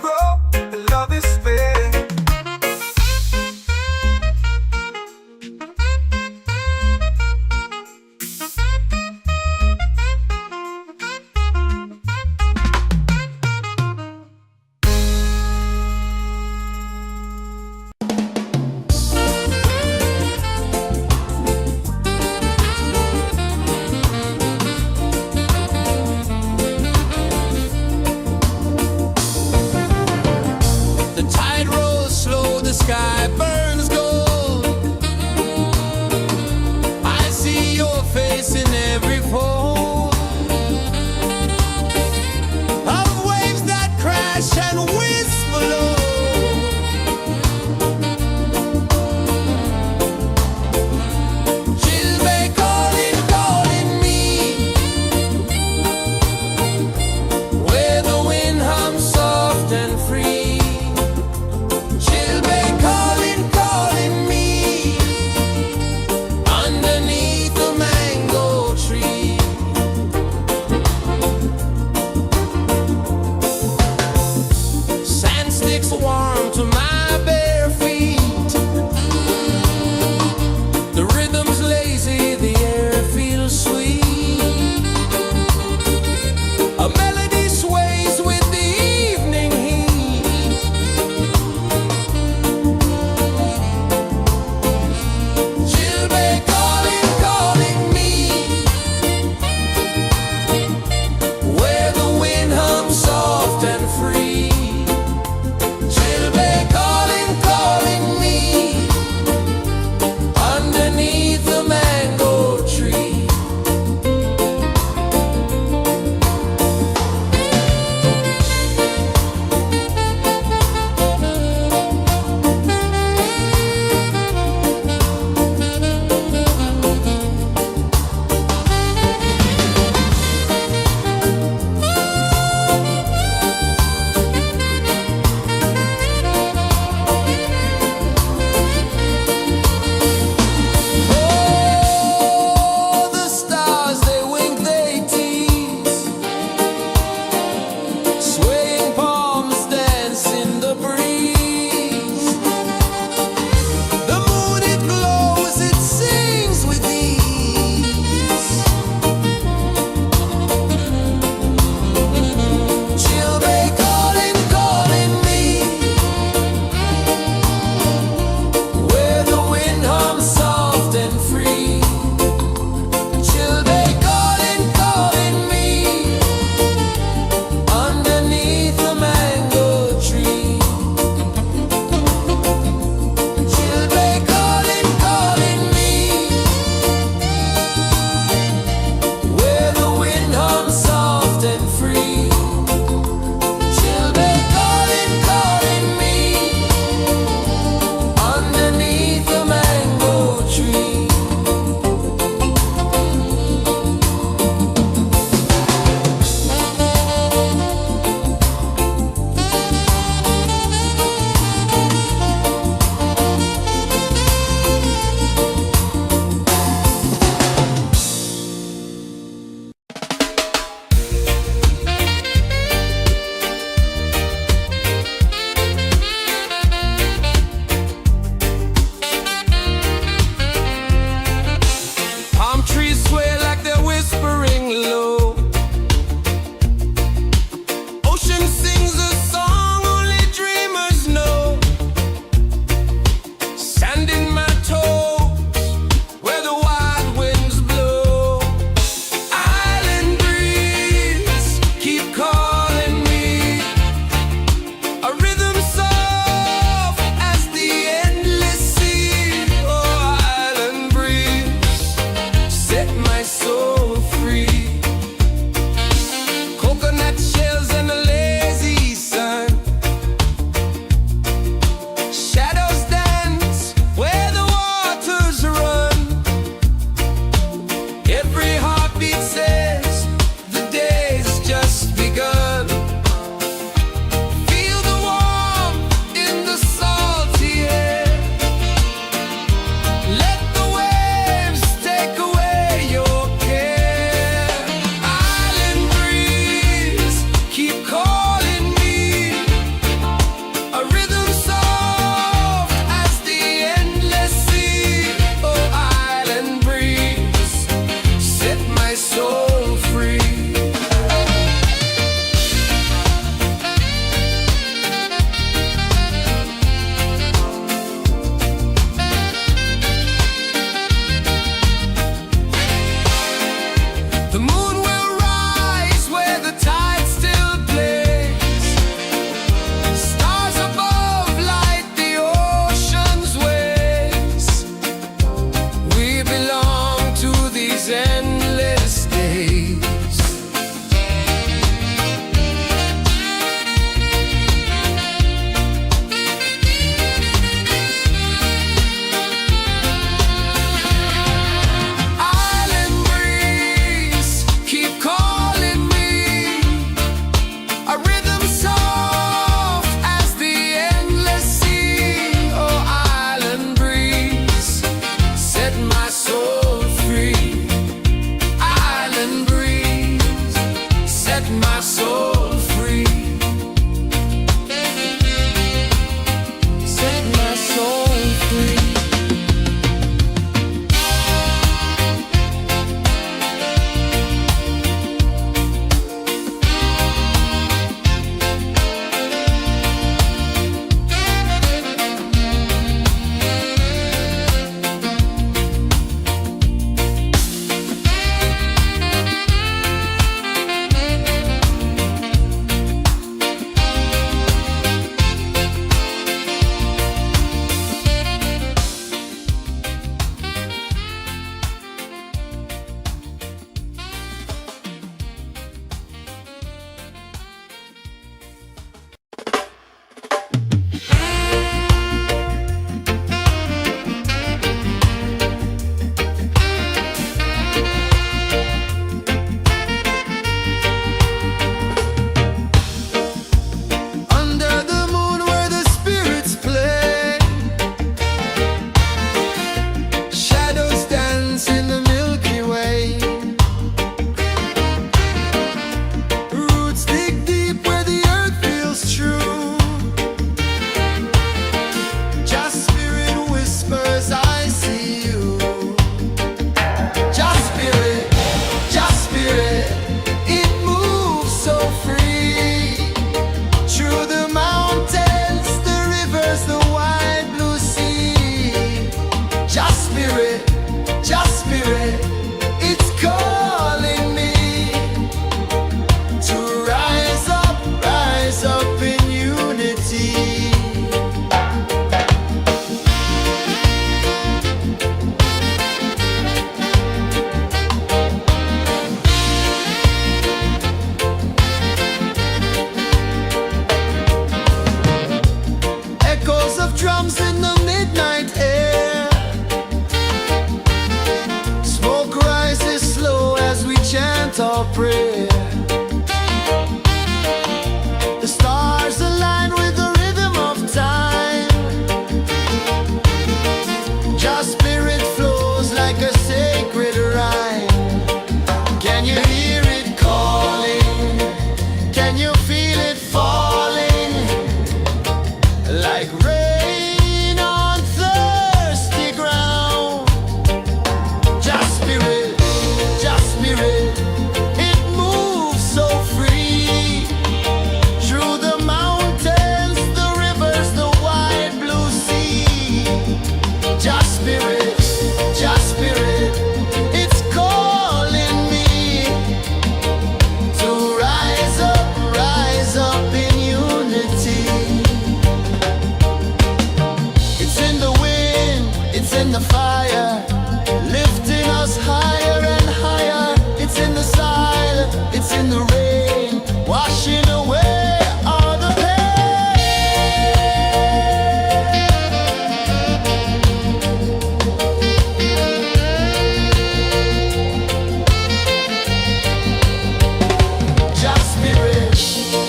The stars align with the rhythm of time. Just spirit flows like a sacred rhyme. Can you hear it calling? Can you feel it falling? Like rain on thirsty ground. Just spirit, it moves so free. Through the mountains, the rivers, the wide blue sea. Just spirit, it's calling me to rise up in unity. It's in the wind, it's in the fire, lifting us higher and higher. It's in the silence, it's in the rain, washing away all the pain.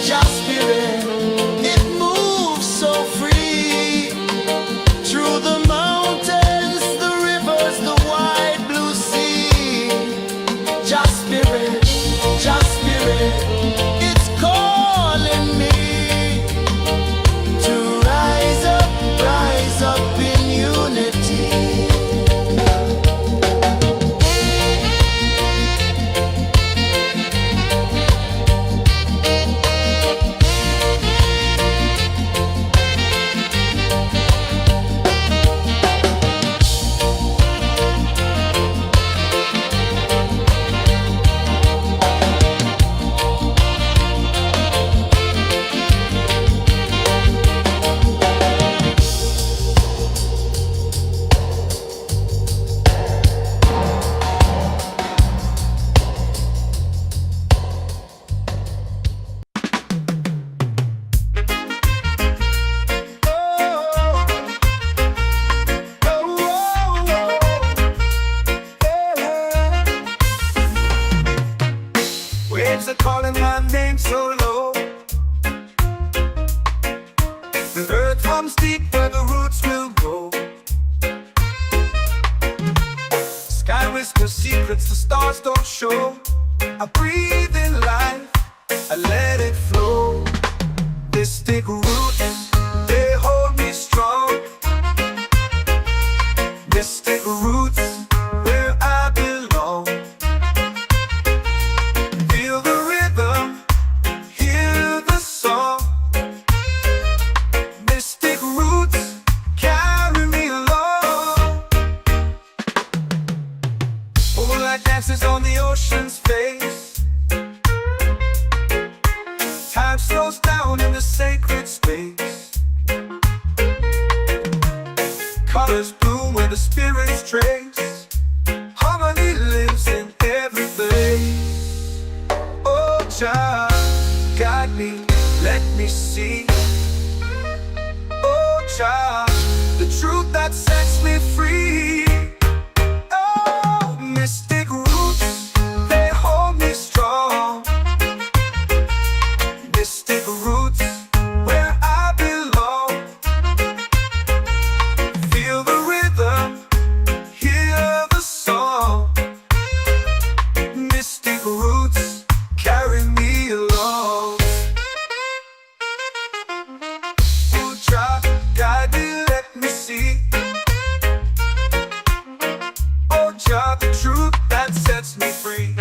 Just spirit, it moves so free. Through the mountains, the rivers, the wide blue sea. Just spirit, it's calling me to rise up in unity. Waves are calling my name so low. The earth hums deep where the roots will go. Sky whispers secrets the stars don't show. I breathe in life, I let it flow. Mystic roots, they hold me strong. Mystic roots, where I belong. Feel the rhythm, hear the song. Mystic roots, carry me along. Moonlight dances on the ocean's face. Time slows down in the sacred space. Colors bloom where the spirits trace. Harmony lives in every place. Oh, child, guide me, let me see. Oh, child, the truth that sets me free. Oh, mystic roots, they hold me strong. Mystic roots, where I belong. Feel the rhythm, hear the song. Mystic roots, carry me along. Oh, child, guide me, let me see. Oh, child, the truth that sets me free.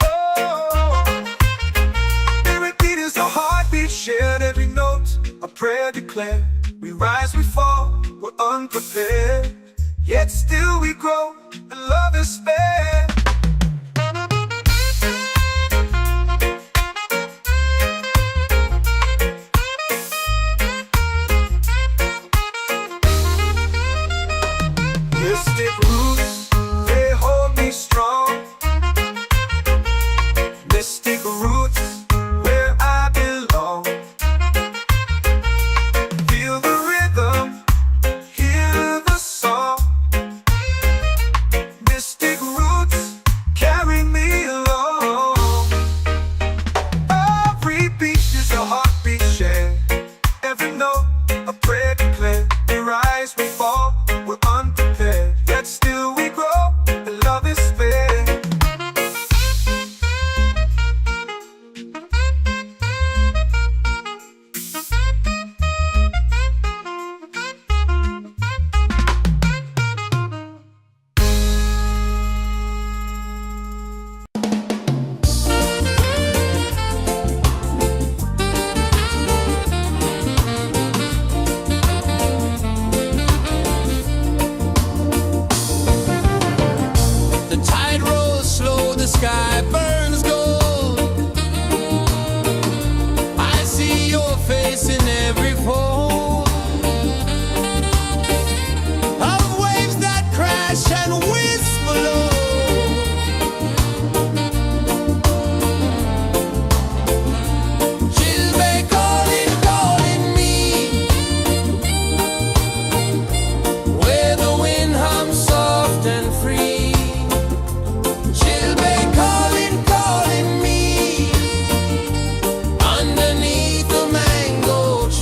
Oh, spirit beat is a heartbeat shared, every note a prayer declared. We rise, we fall, we're unprepared, yet still we grow, and love is spared. Mystic roots, they hold me strong. Mystic roots, where I belong. Feel the rhythm, hear the song. Mystic roots, grace in every fold of waves that crash and whisper low. She'll be calling, calling me where the wind hums soft and free. She'll be calling, calling me underneath the mango tree.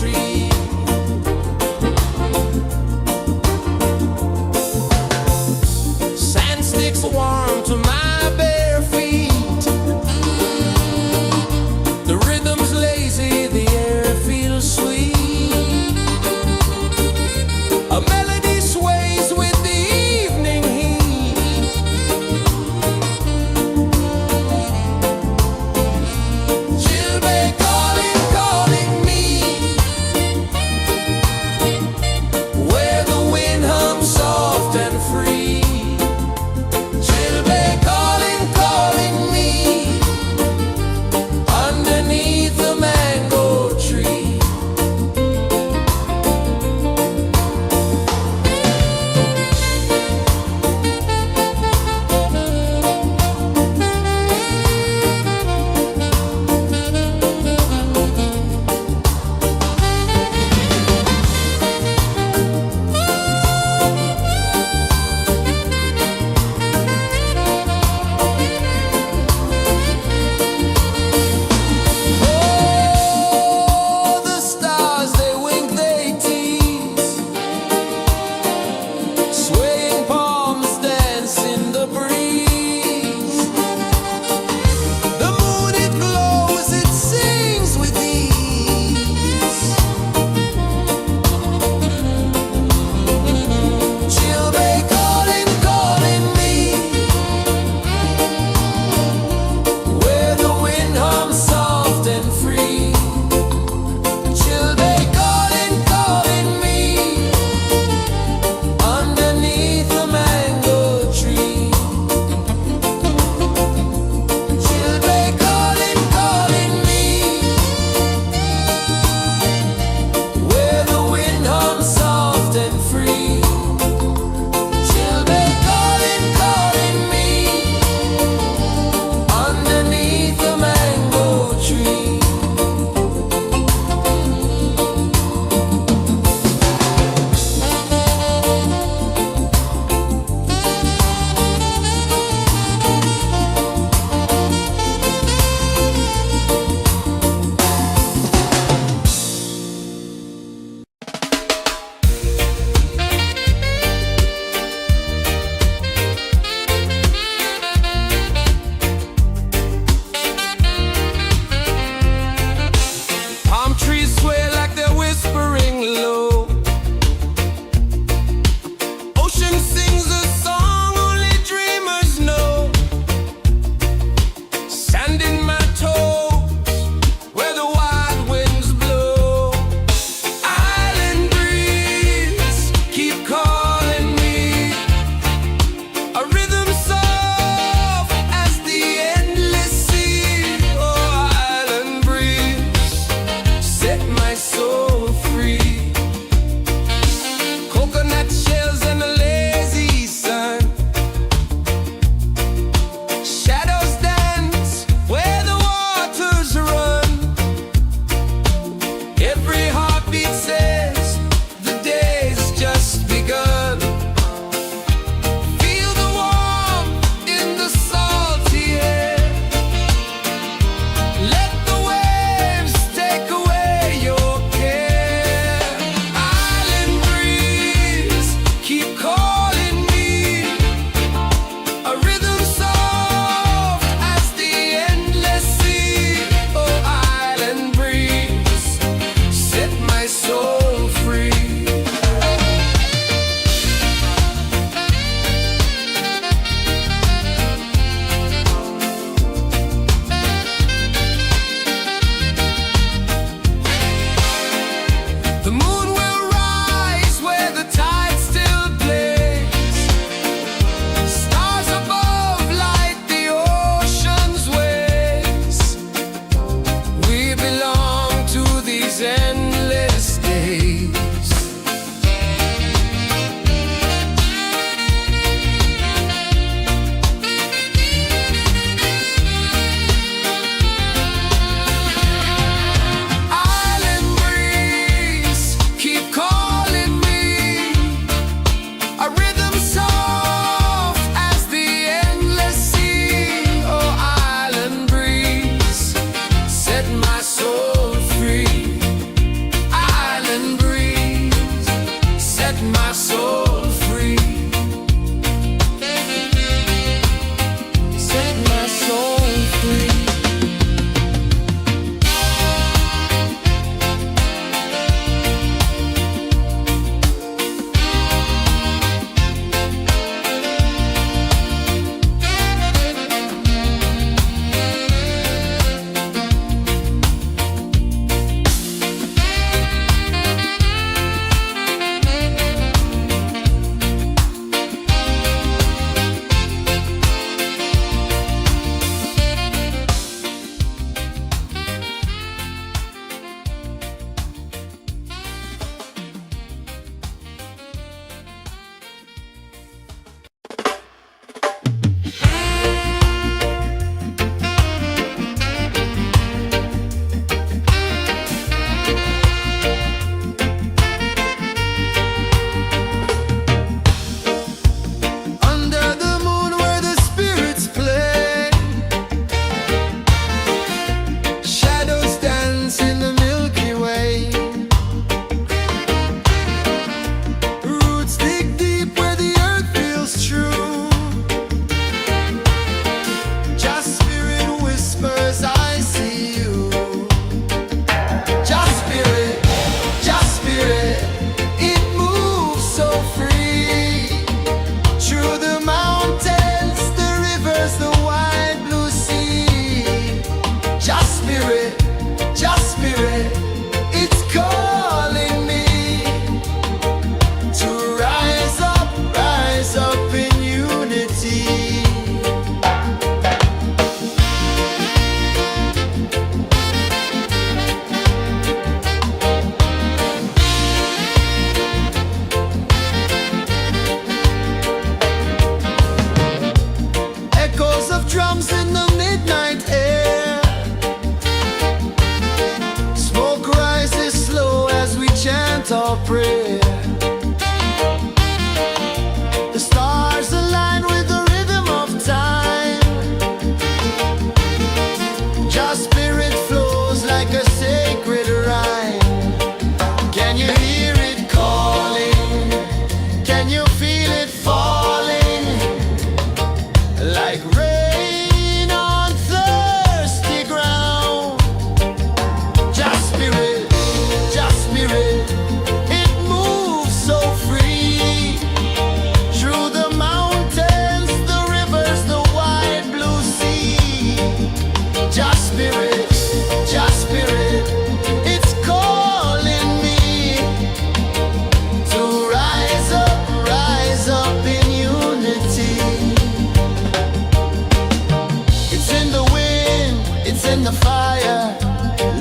in the fire,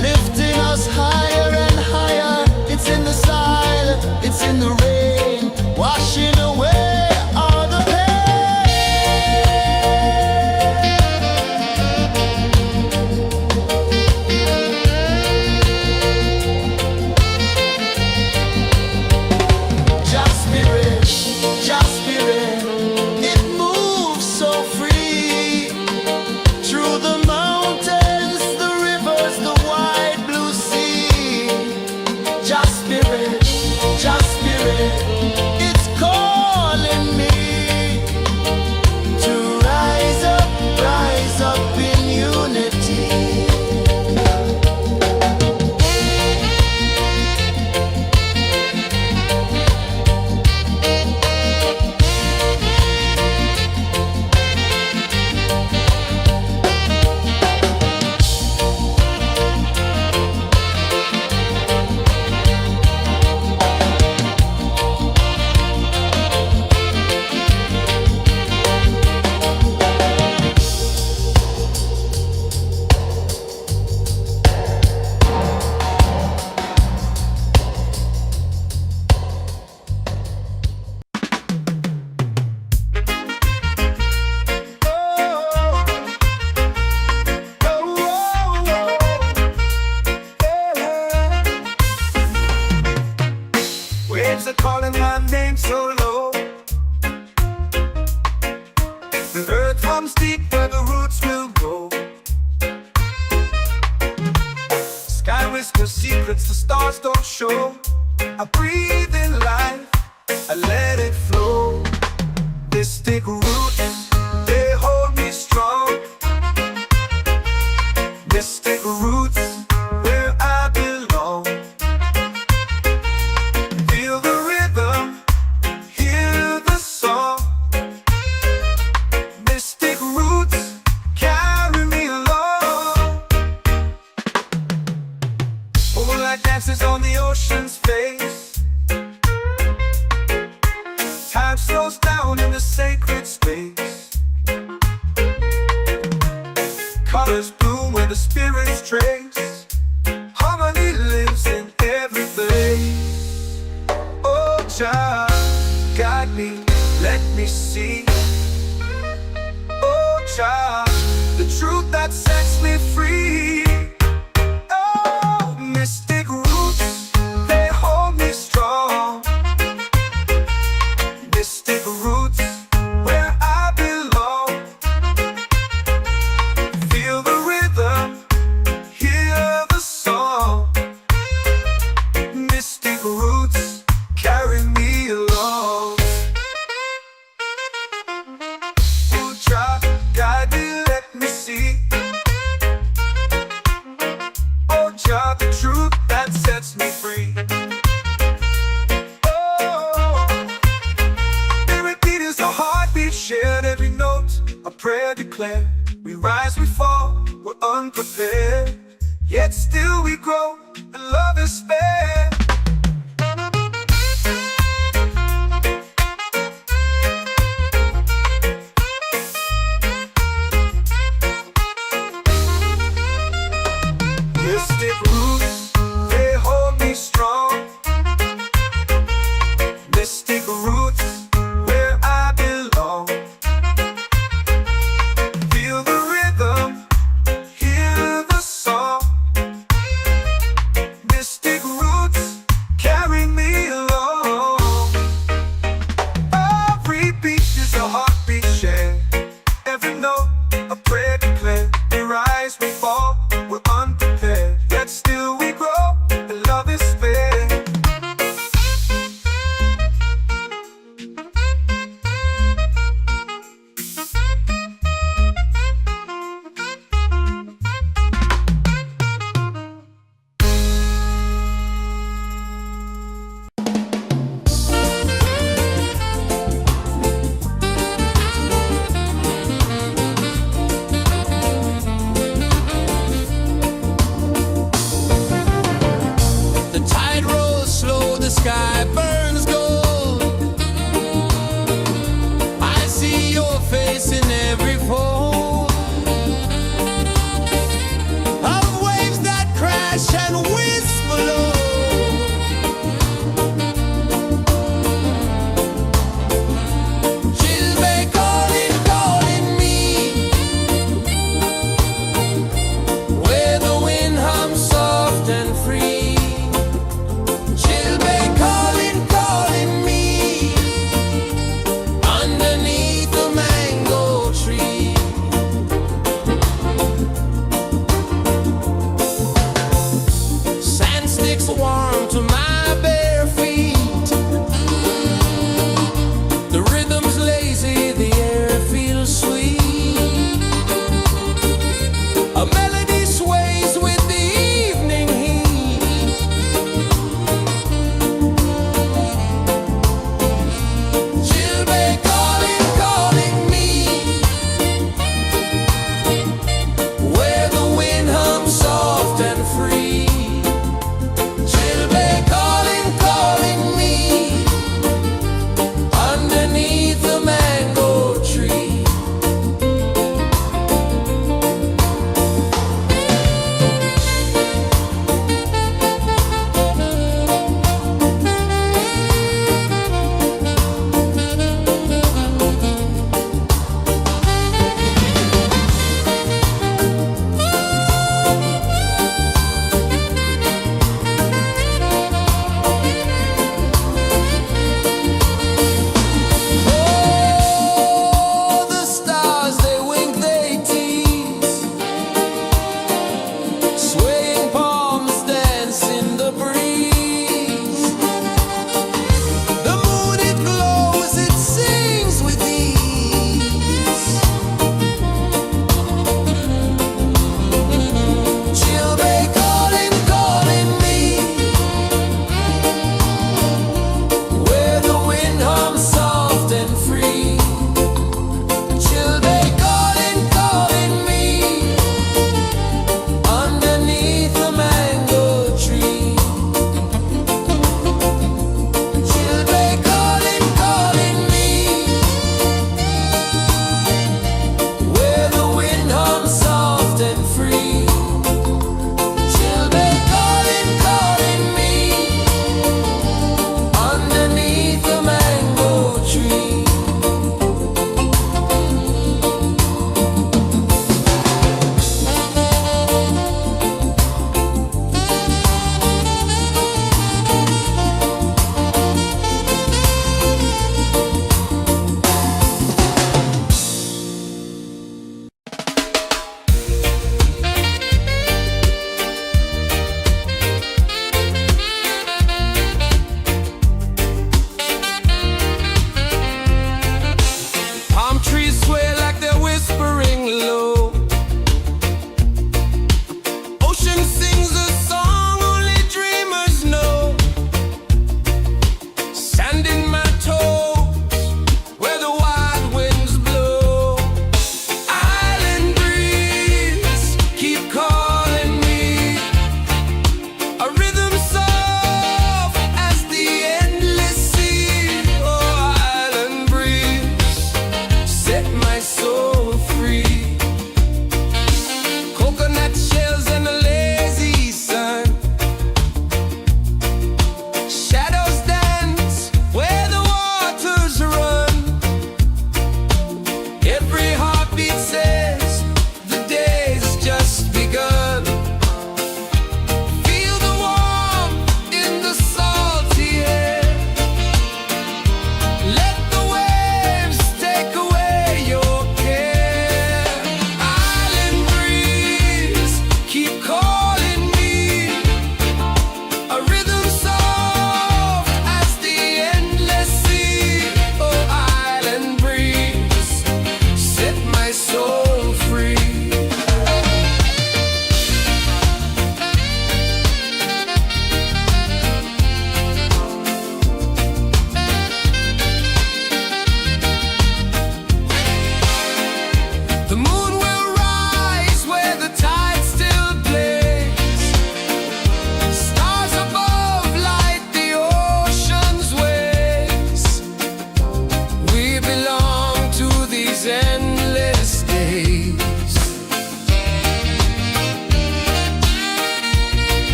lifting us higher and higher. It's in the silence, it's in the rain, washing away all the Just spirit, just spirit, it moves so free through the mountains, the rivers, the wide blue sea. Just spirit, it's calling me to rise up in unity. Waves are calling my name so low. The earth hums deep where the roots will go. Sky whispers secrets the stars don't show. I breathe in life, I let it flow. Mystic roots, they hold me strong. Mystic roots, where I belong. Feel the rhythm, hear the song. Mystic roots, carry me along. Moonlight dances on the ocean's face. Time slows down in the sacred space. Colors bloom where the spirits trace. Harmony lives in every face. Oh, Jah, guide me, let me see. Oh, Jah, the truth that sets me free. Oh, mystic roots, they hold me strong. Mystic roots, where I belong. Feel the rhythm, hear the song. Mystic roots, carry me along. Oh, Jah, guide me, let me see. Oh, Jah, the truth that sets me free. Oh, spirit beat is a heartbeat shared, every note a prayer declared. We rise, we fall, we're unprepared, yet still we grow, and love is spared. Mystic roots, they hold me strong. Mystic roots, where I belong. Feel the rhythm, hear the song. Mystic roots, carry me along. Every beat is a heartbeat shared, every note a prayer declared. We rise, we fall, we're unprepared, yet still we grow, and love is spared. The tide rolls slow, the sky burns gold. I see your face in every fold.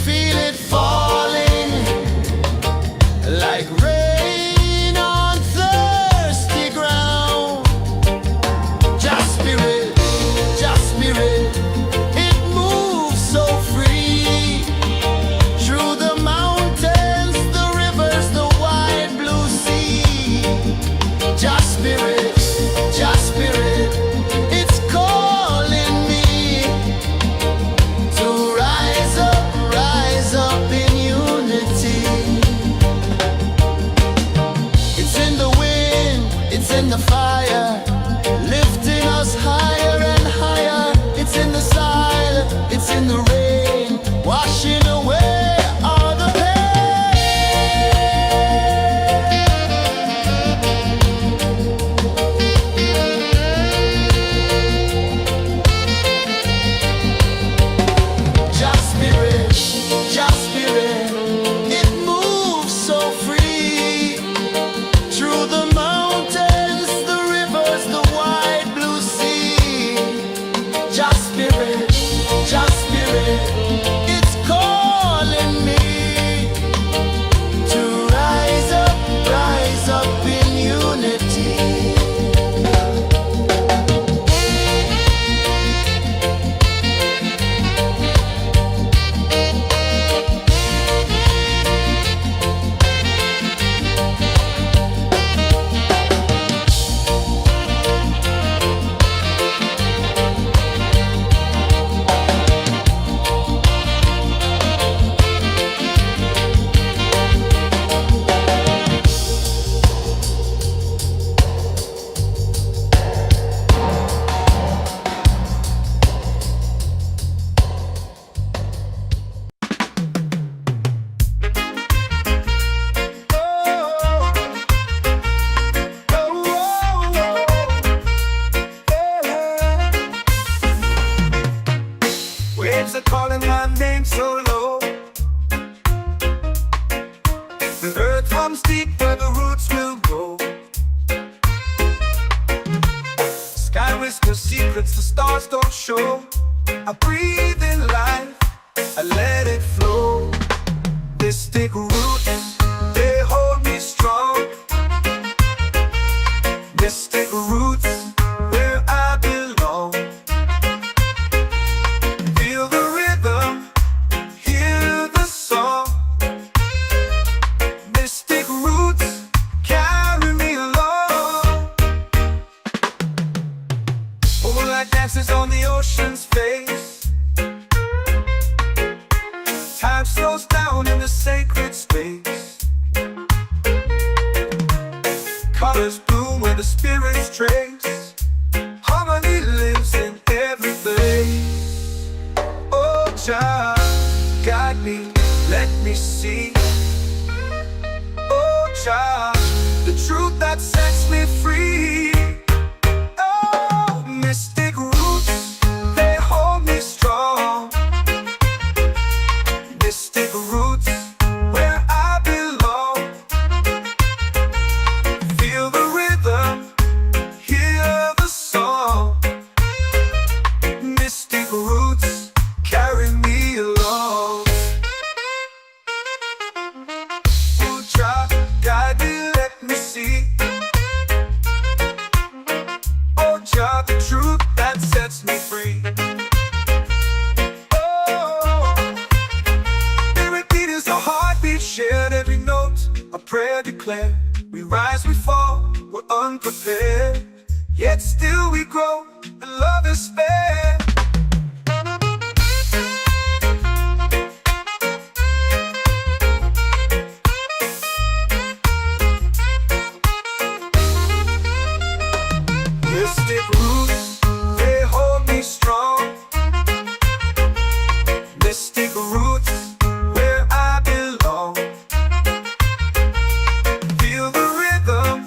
feel it falling like rain on thirsty ground. Just spirit, it moves so free through the mountains, the rivers, the wide blue sea. Just spirit, it's calling me to rise up in unity. It's in the wind, it's in the fire, lifting us higher and higher. It's in the silence, it's in the rain, washing away all the Just spirit, it moves so free through the mountains, the rivers, the wide blue sea. Just spirit, it's calling me to rise up in unity. Waves are calling my name so low. The earth hums deep where the roots will go. Sky whispers secrets the stars don't show. I breathe in life, I let it flow. Mystic roots, they hold me strong. Mystic roots, where I belong. Feel the rhythm, hear the song. Mystic roots, carry me along. Moonlight dances on the ocean's face. Time slows down in the sacred space. Colors bloom where the spirits trace. Harmony lives in every place. Oh, child, guide me, let me see. Oh, child, the truth that sets me free. Oh, mystic roots, they hold me strong. Mystic roots, where I belong. Feel the rhythm, hear the song. Mystic roots, carry me along. Oh, child, guide me, let me see. Oh, child, the truth that sets me free. Shared every note, a prayer declared. We rise, we fall, we're unprepared. Yet still we grow, and love is spared. Mystic roots, they hold me strong. Mystic roots, where I belong. Feel the rhythm,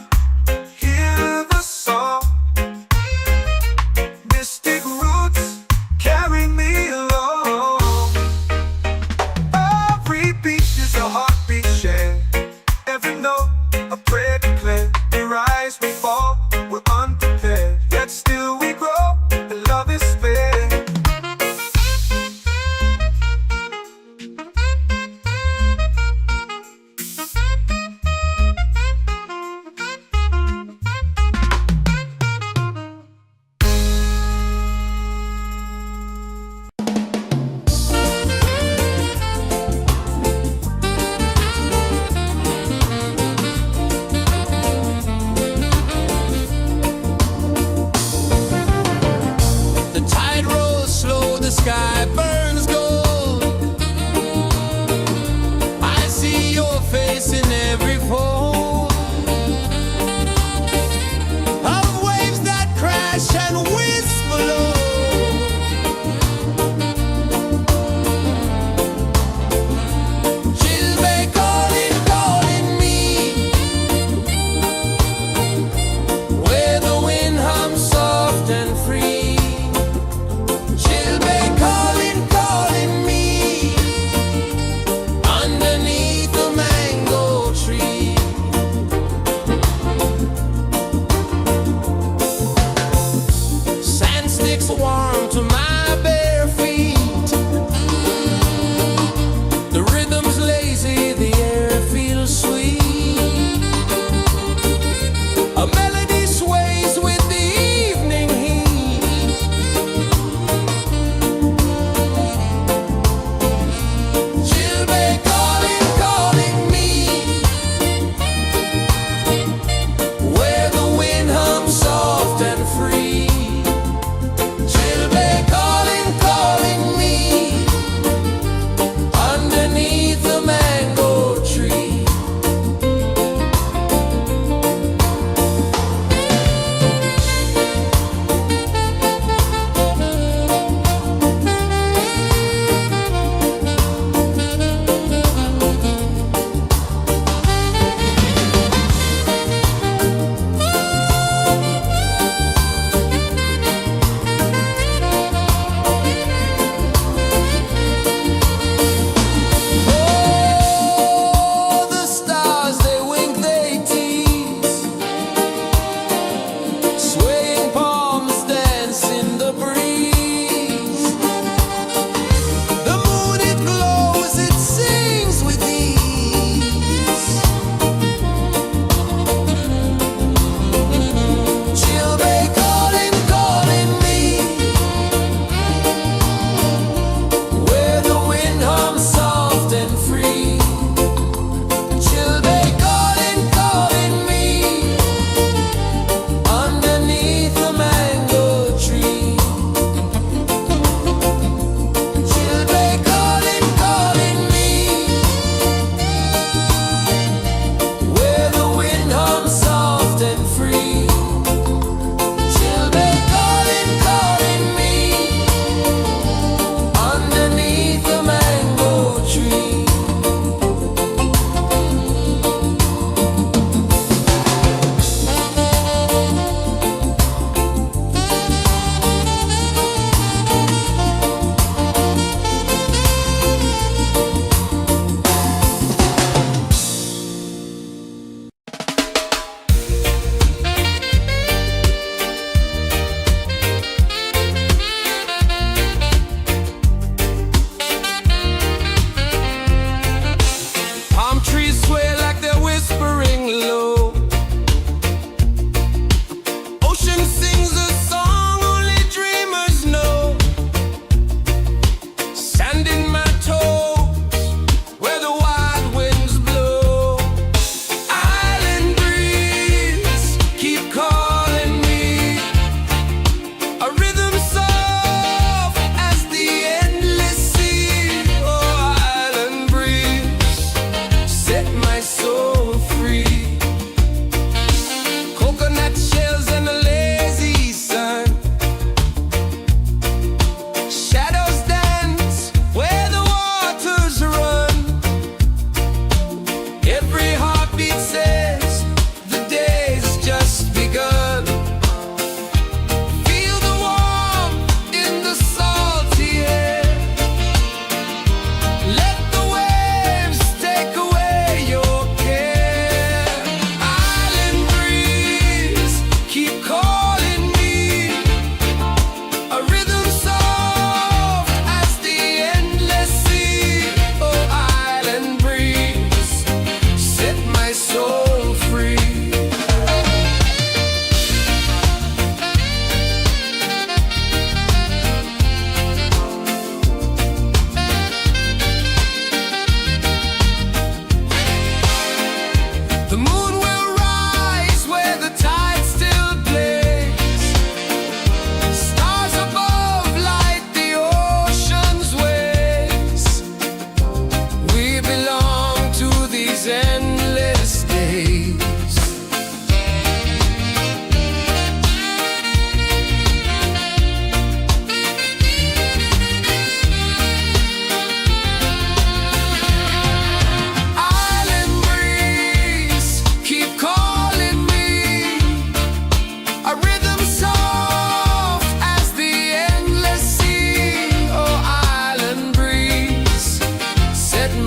hear the song. Mystic roots,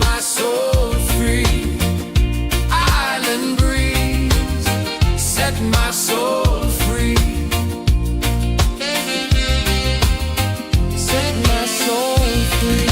my soul free. Island breeze, set my soul free. Set my soul free.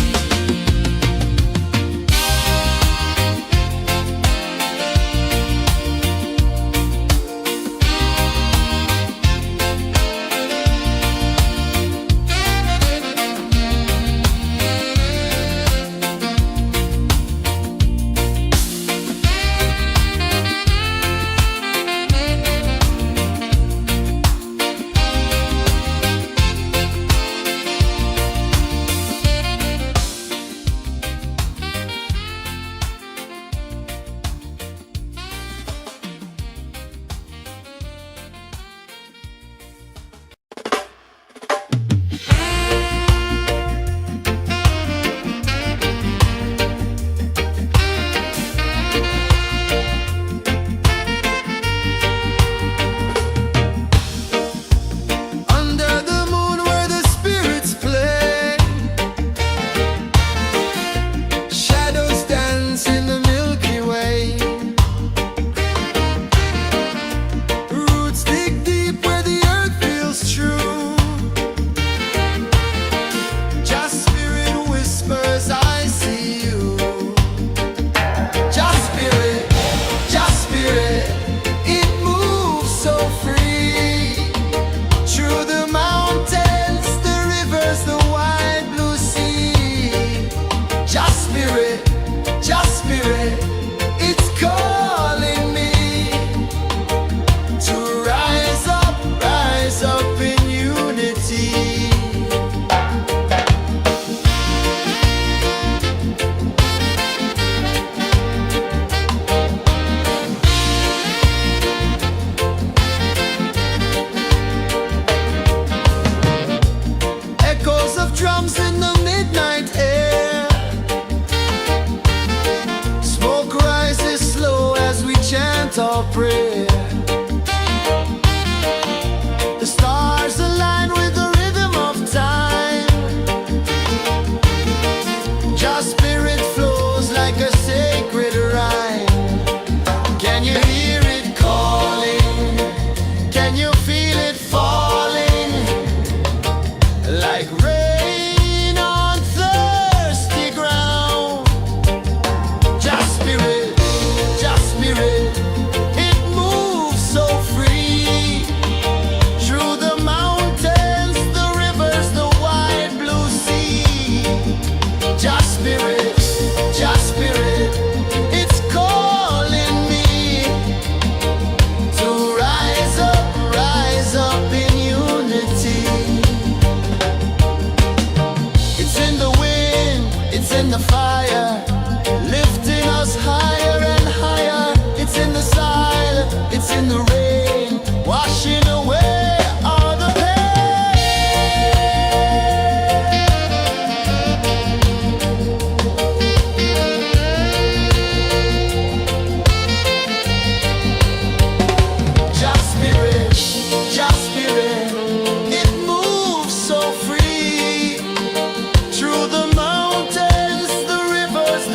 Under the moon where the spirits play, shadows dance in the Milky Way. Roots dig deep where the earth feels true. Just spirit whispers, I see you. Just spirit, it moves so free. Through the mountains, the rivers, the wide blue sea. Just spirit, it's calling me to rise up in unity. Echoes of drums in the midnight air. Smoke rises slow as we chant our prayer. The stars align with the rhythm of time. Just spirit flows like a sacred rhyme. Can you hear it calling? Can you feel it falling? Like rain on thirsty ground. Just spirit, it moves so free. Through the mountains, the rivers, the wide blue sea. Just spirit, it's calling me to rise up in unity. It's in the wind, it's in the fire, lifting us higher and higher. It's in the silence, it's in the rain, washing away all the pain. Just spirit, it moves so free. Through the mountains, the rivers,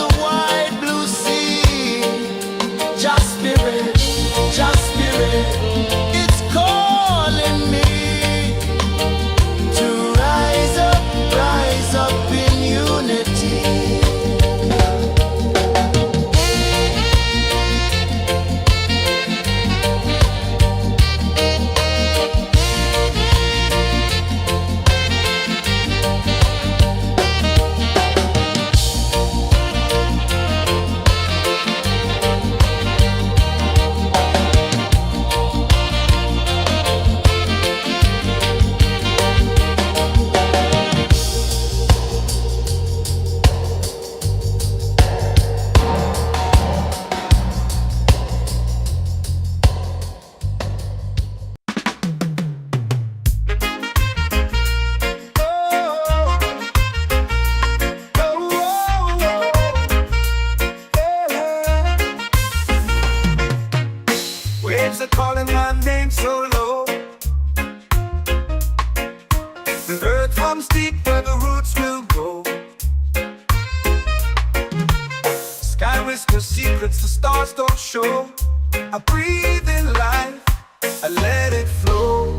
whisper secrets the stars don't show. I breathe in life, I let it flow.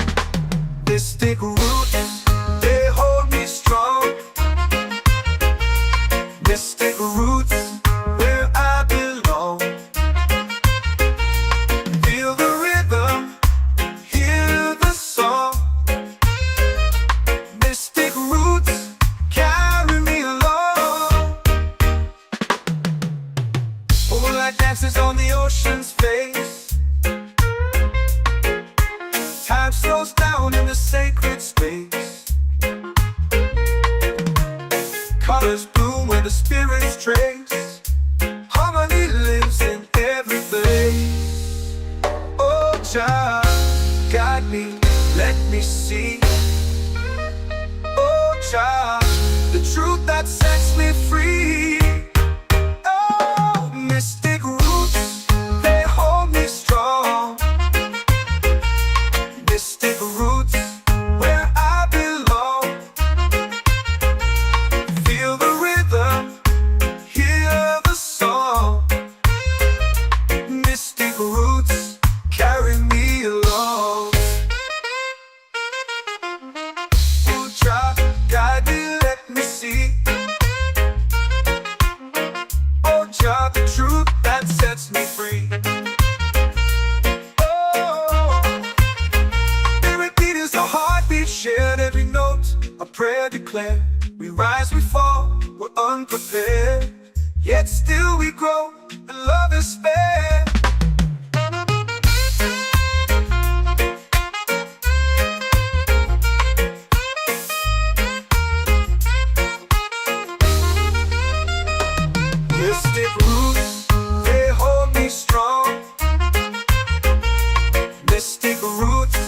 Mystic roots, they hold me strong. Mystic roots, where I belong. Feel the rhythm, hear the song. Mystic roots, carry me along. Moonlight dances on the ocean's face. Time slows down in the sacred space. Colors bloom where the spirits trace. Harmony lives in every face. Oh, Jah, guide me, let me see. Oh, Jah, the truth that sets me free. Oh, mystic roots, they hold me strong. Mystic roots, where I belong. Feel the rhythm, hear the song. Mystic roots, carry me along. Oh, Jah, guide me, let me see. Oh, Jah, the truth that sets me free. Oh, spirit beat is a heartbeat shared, every note a prayer declared. We rise, we fall, we're unprepared, yet still we grow, and love is spared. Mystic roots, they hold me strong. Mystic roots,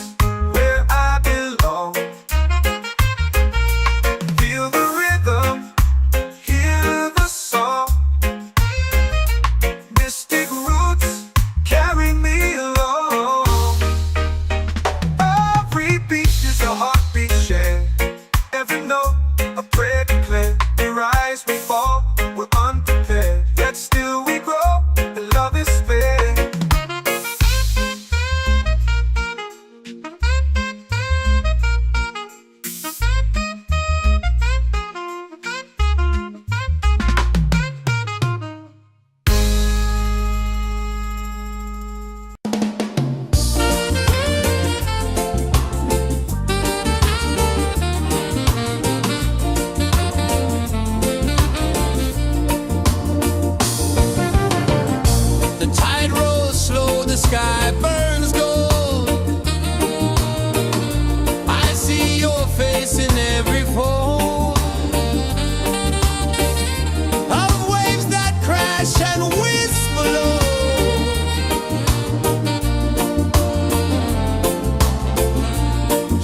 where I belong. Feel the rhythm, hear the song. Mystic roots, carry me along. Every beat is a heartbeat shared, every note a prayer declared. We rise, we fall, we're unprepared, yet still we grow, and love is spared. The tide rolls slow, the sky burns gold. I see your face in every fold of waves that crash and whisper low.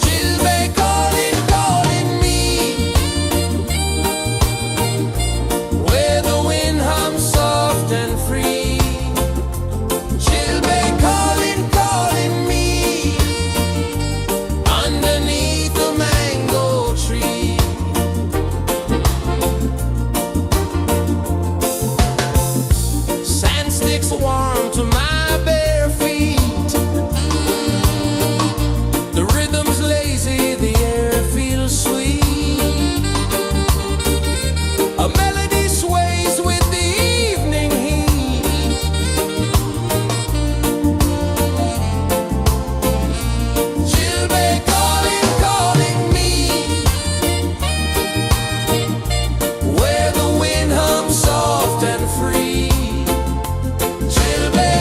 She'll be calling, calling me, where the wind hums soft and free. She'll be calling, calling me, underneath the mango tree. Sand sticks warm to my bare feet. The rhythm's lazy, the air feels sweet. A melody sways with the evening heat. She'll be calling, calling me, where the wind hums soft and free. She'll be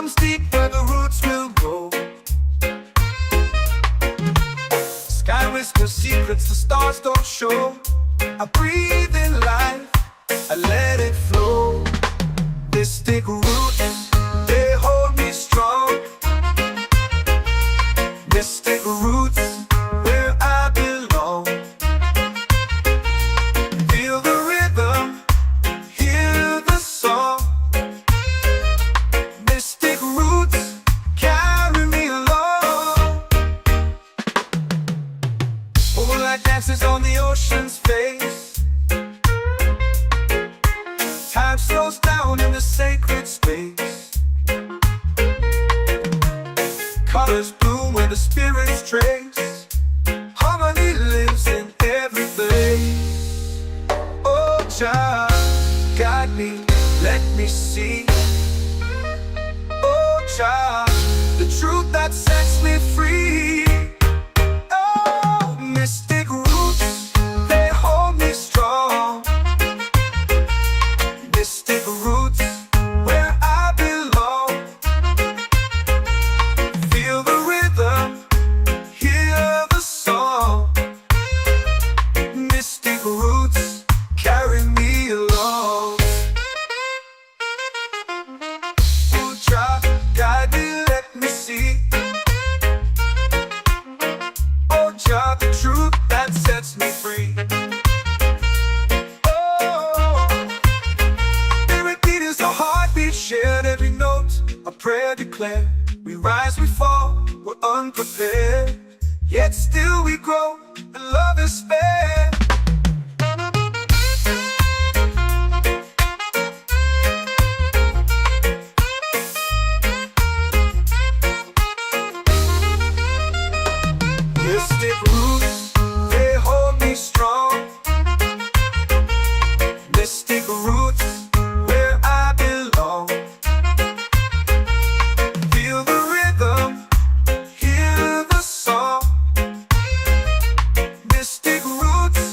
runs deep where the roots will go. Sky whispers secrets the stars don't show. I breathe in life, I let it flow. Mystic roots, they hold me strong. Mystic roots, where I belong. Feel the rhythm, hear the song. Mystic roots, carry me along. Moonlight dances on the ocean's face. Time slows down in the sacred space. Colors bloom where the spirits trace. Harmony lives in every face. Oh, Jah, guide me, let me see. Oh, Jah, the truth that sets me free. Oh, mystic roots, they hold me strong. Mystic roots, where I belong. Feel the rhythm, hear the song. Mystic roots, carry me along. Oh, Jah, guide me, let me see. Oh, Jah, the truth that sets me free. Shared every note, a prayer declared. We rise, we fall, we're unprepared. Yet still we grow, and love is spared. Mystic roots, they hold me strong. Mystic roots, where I belong. Feel the rhythm, hear the song. Mystic roots,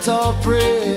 all pray.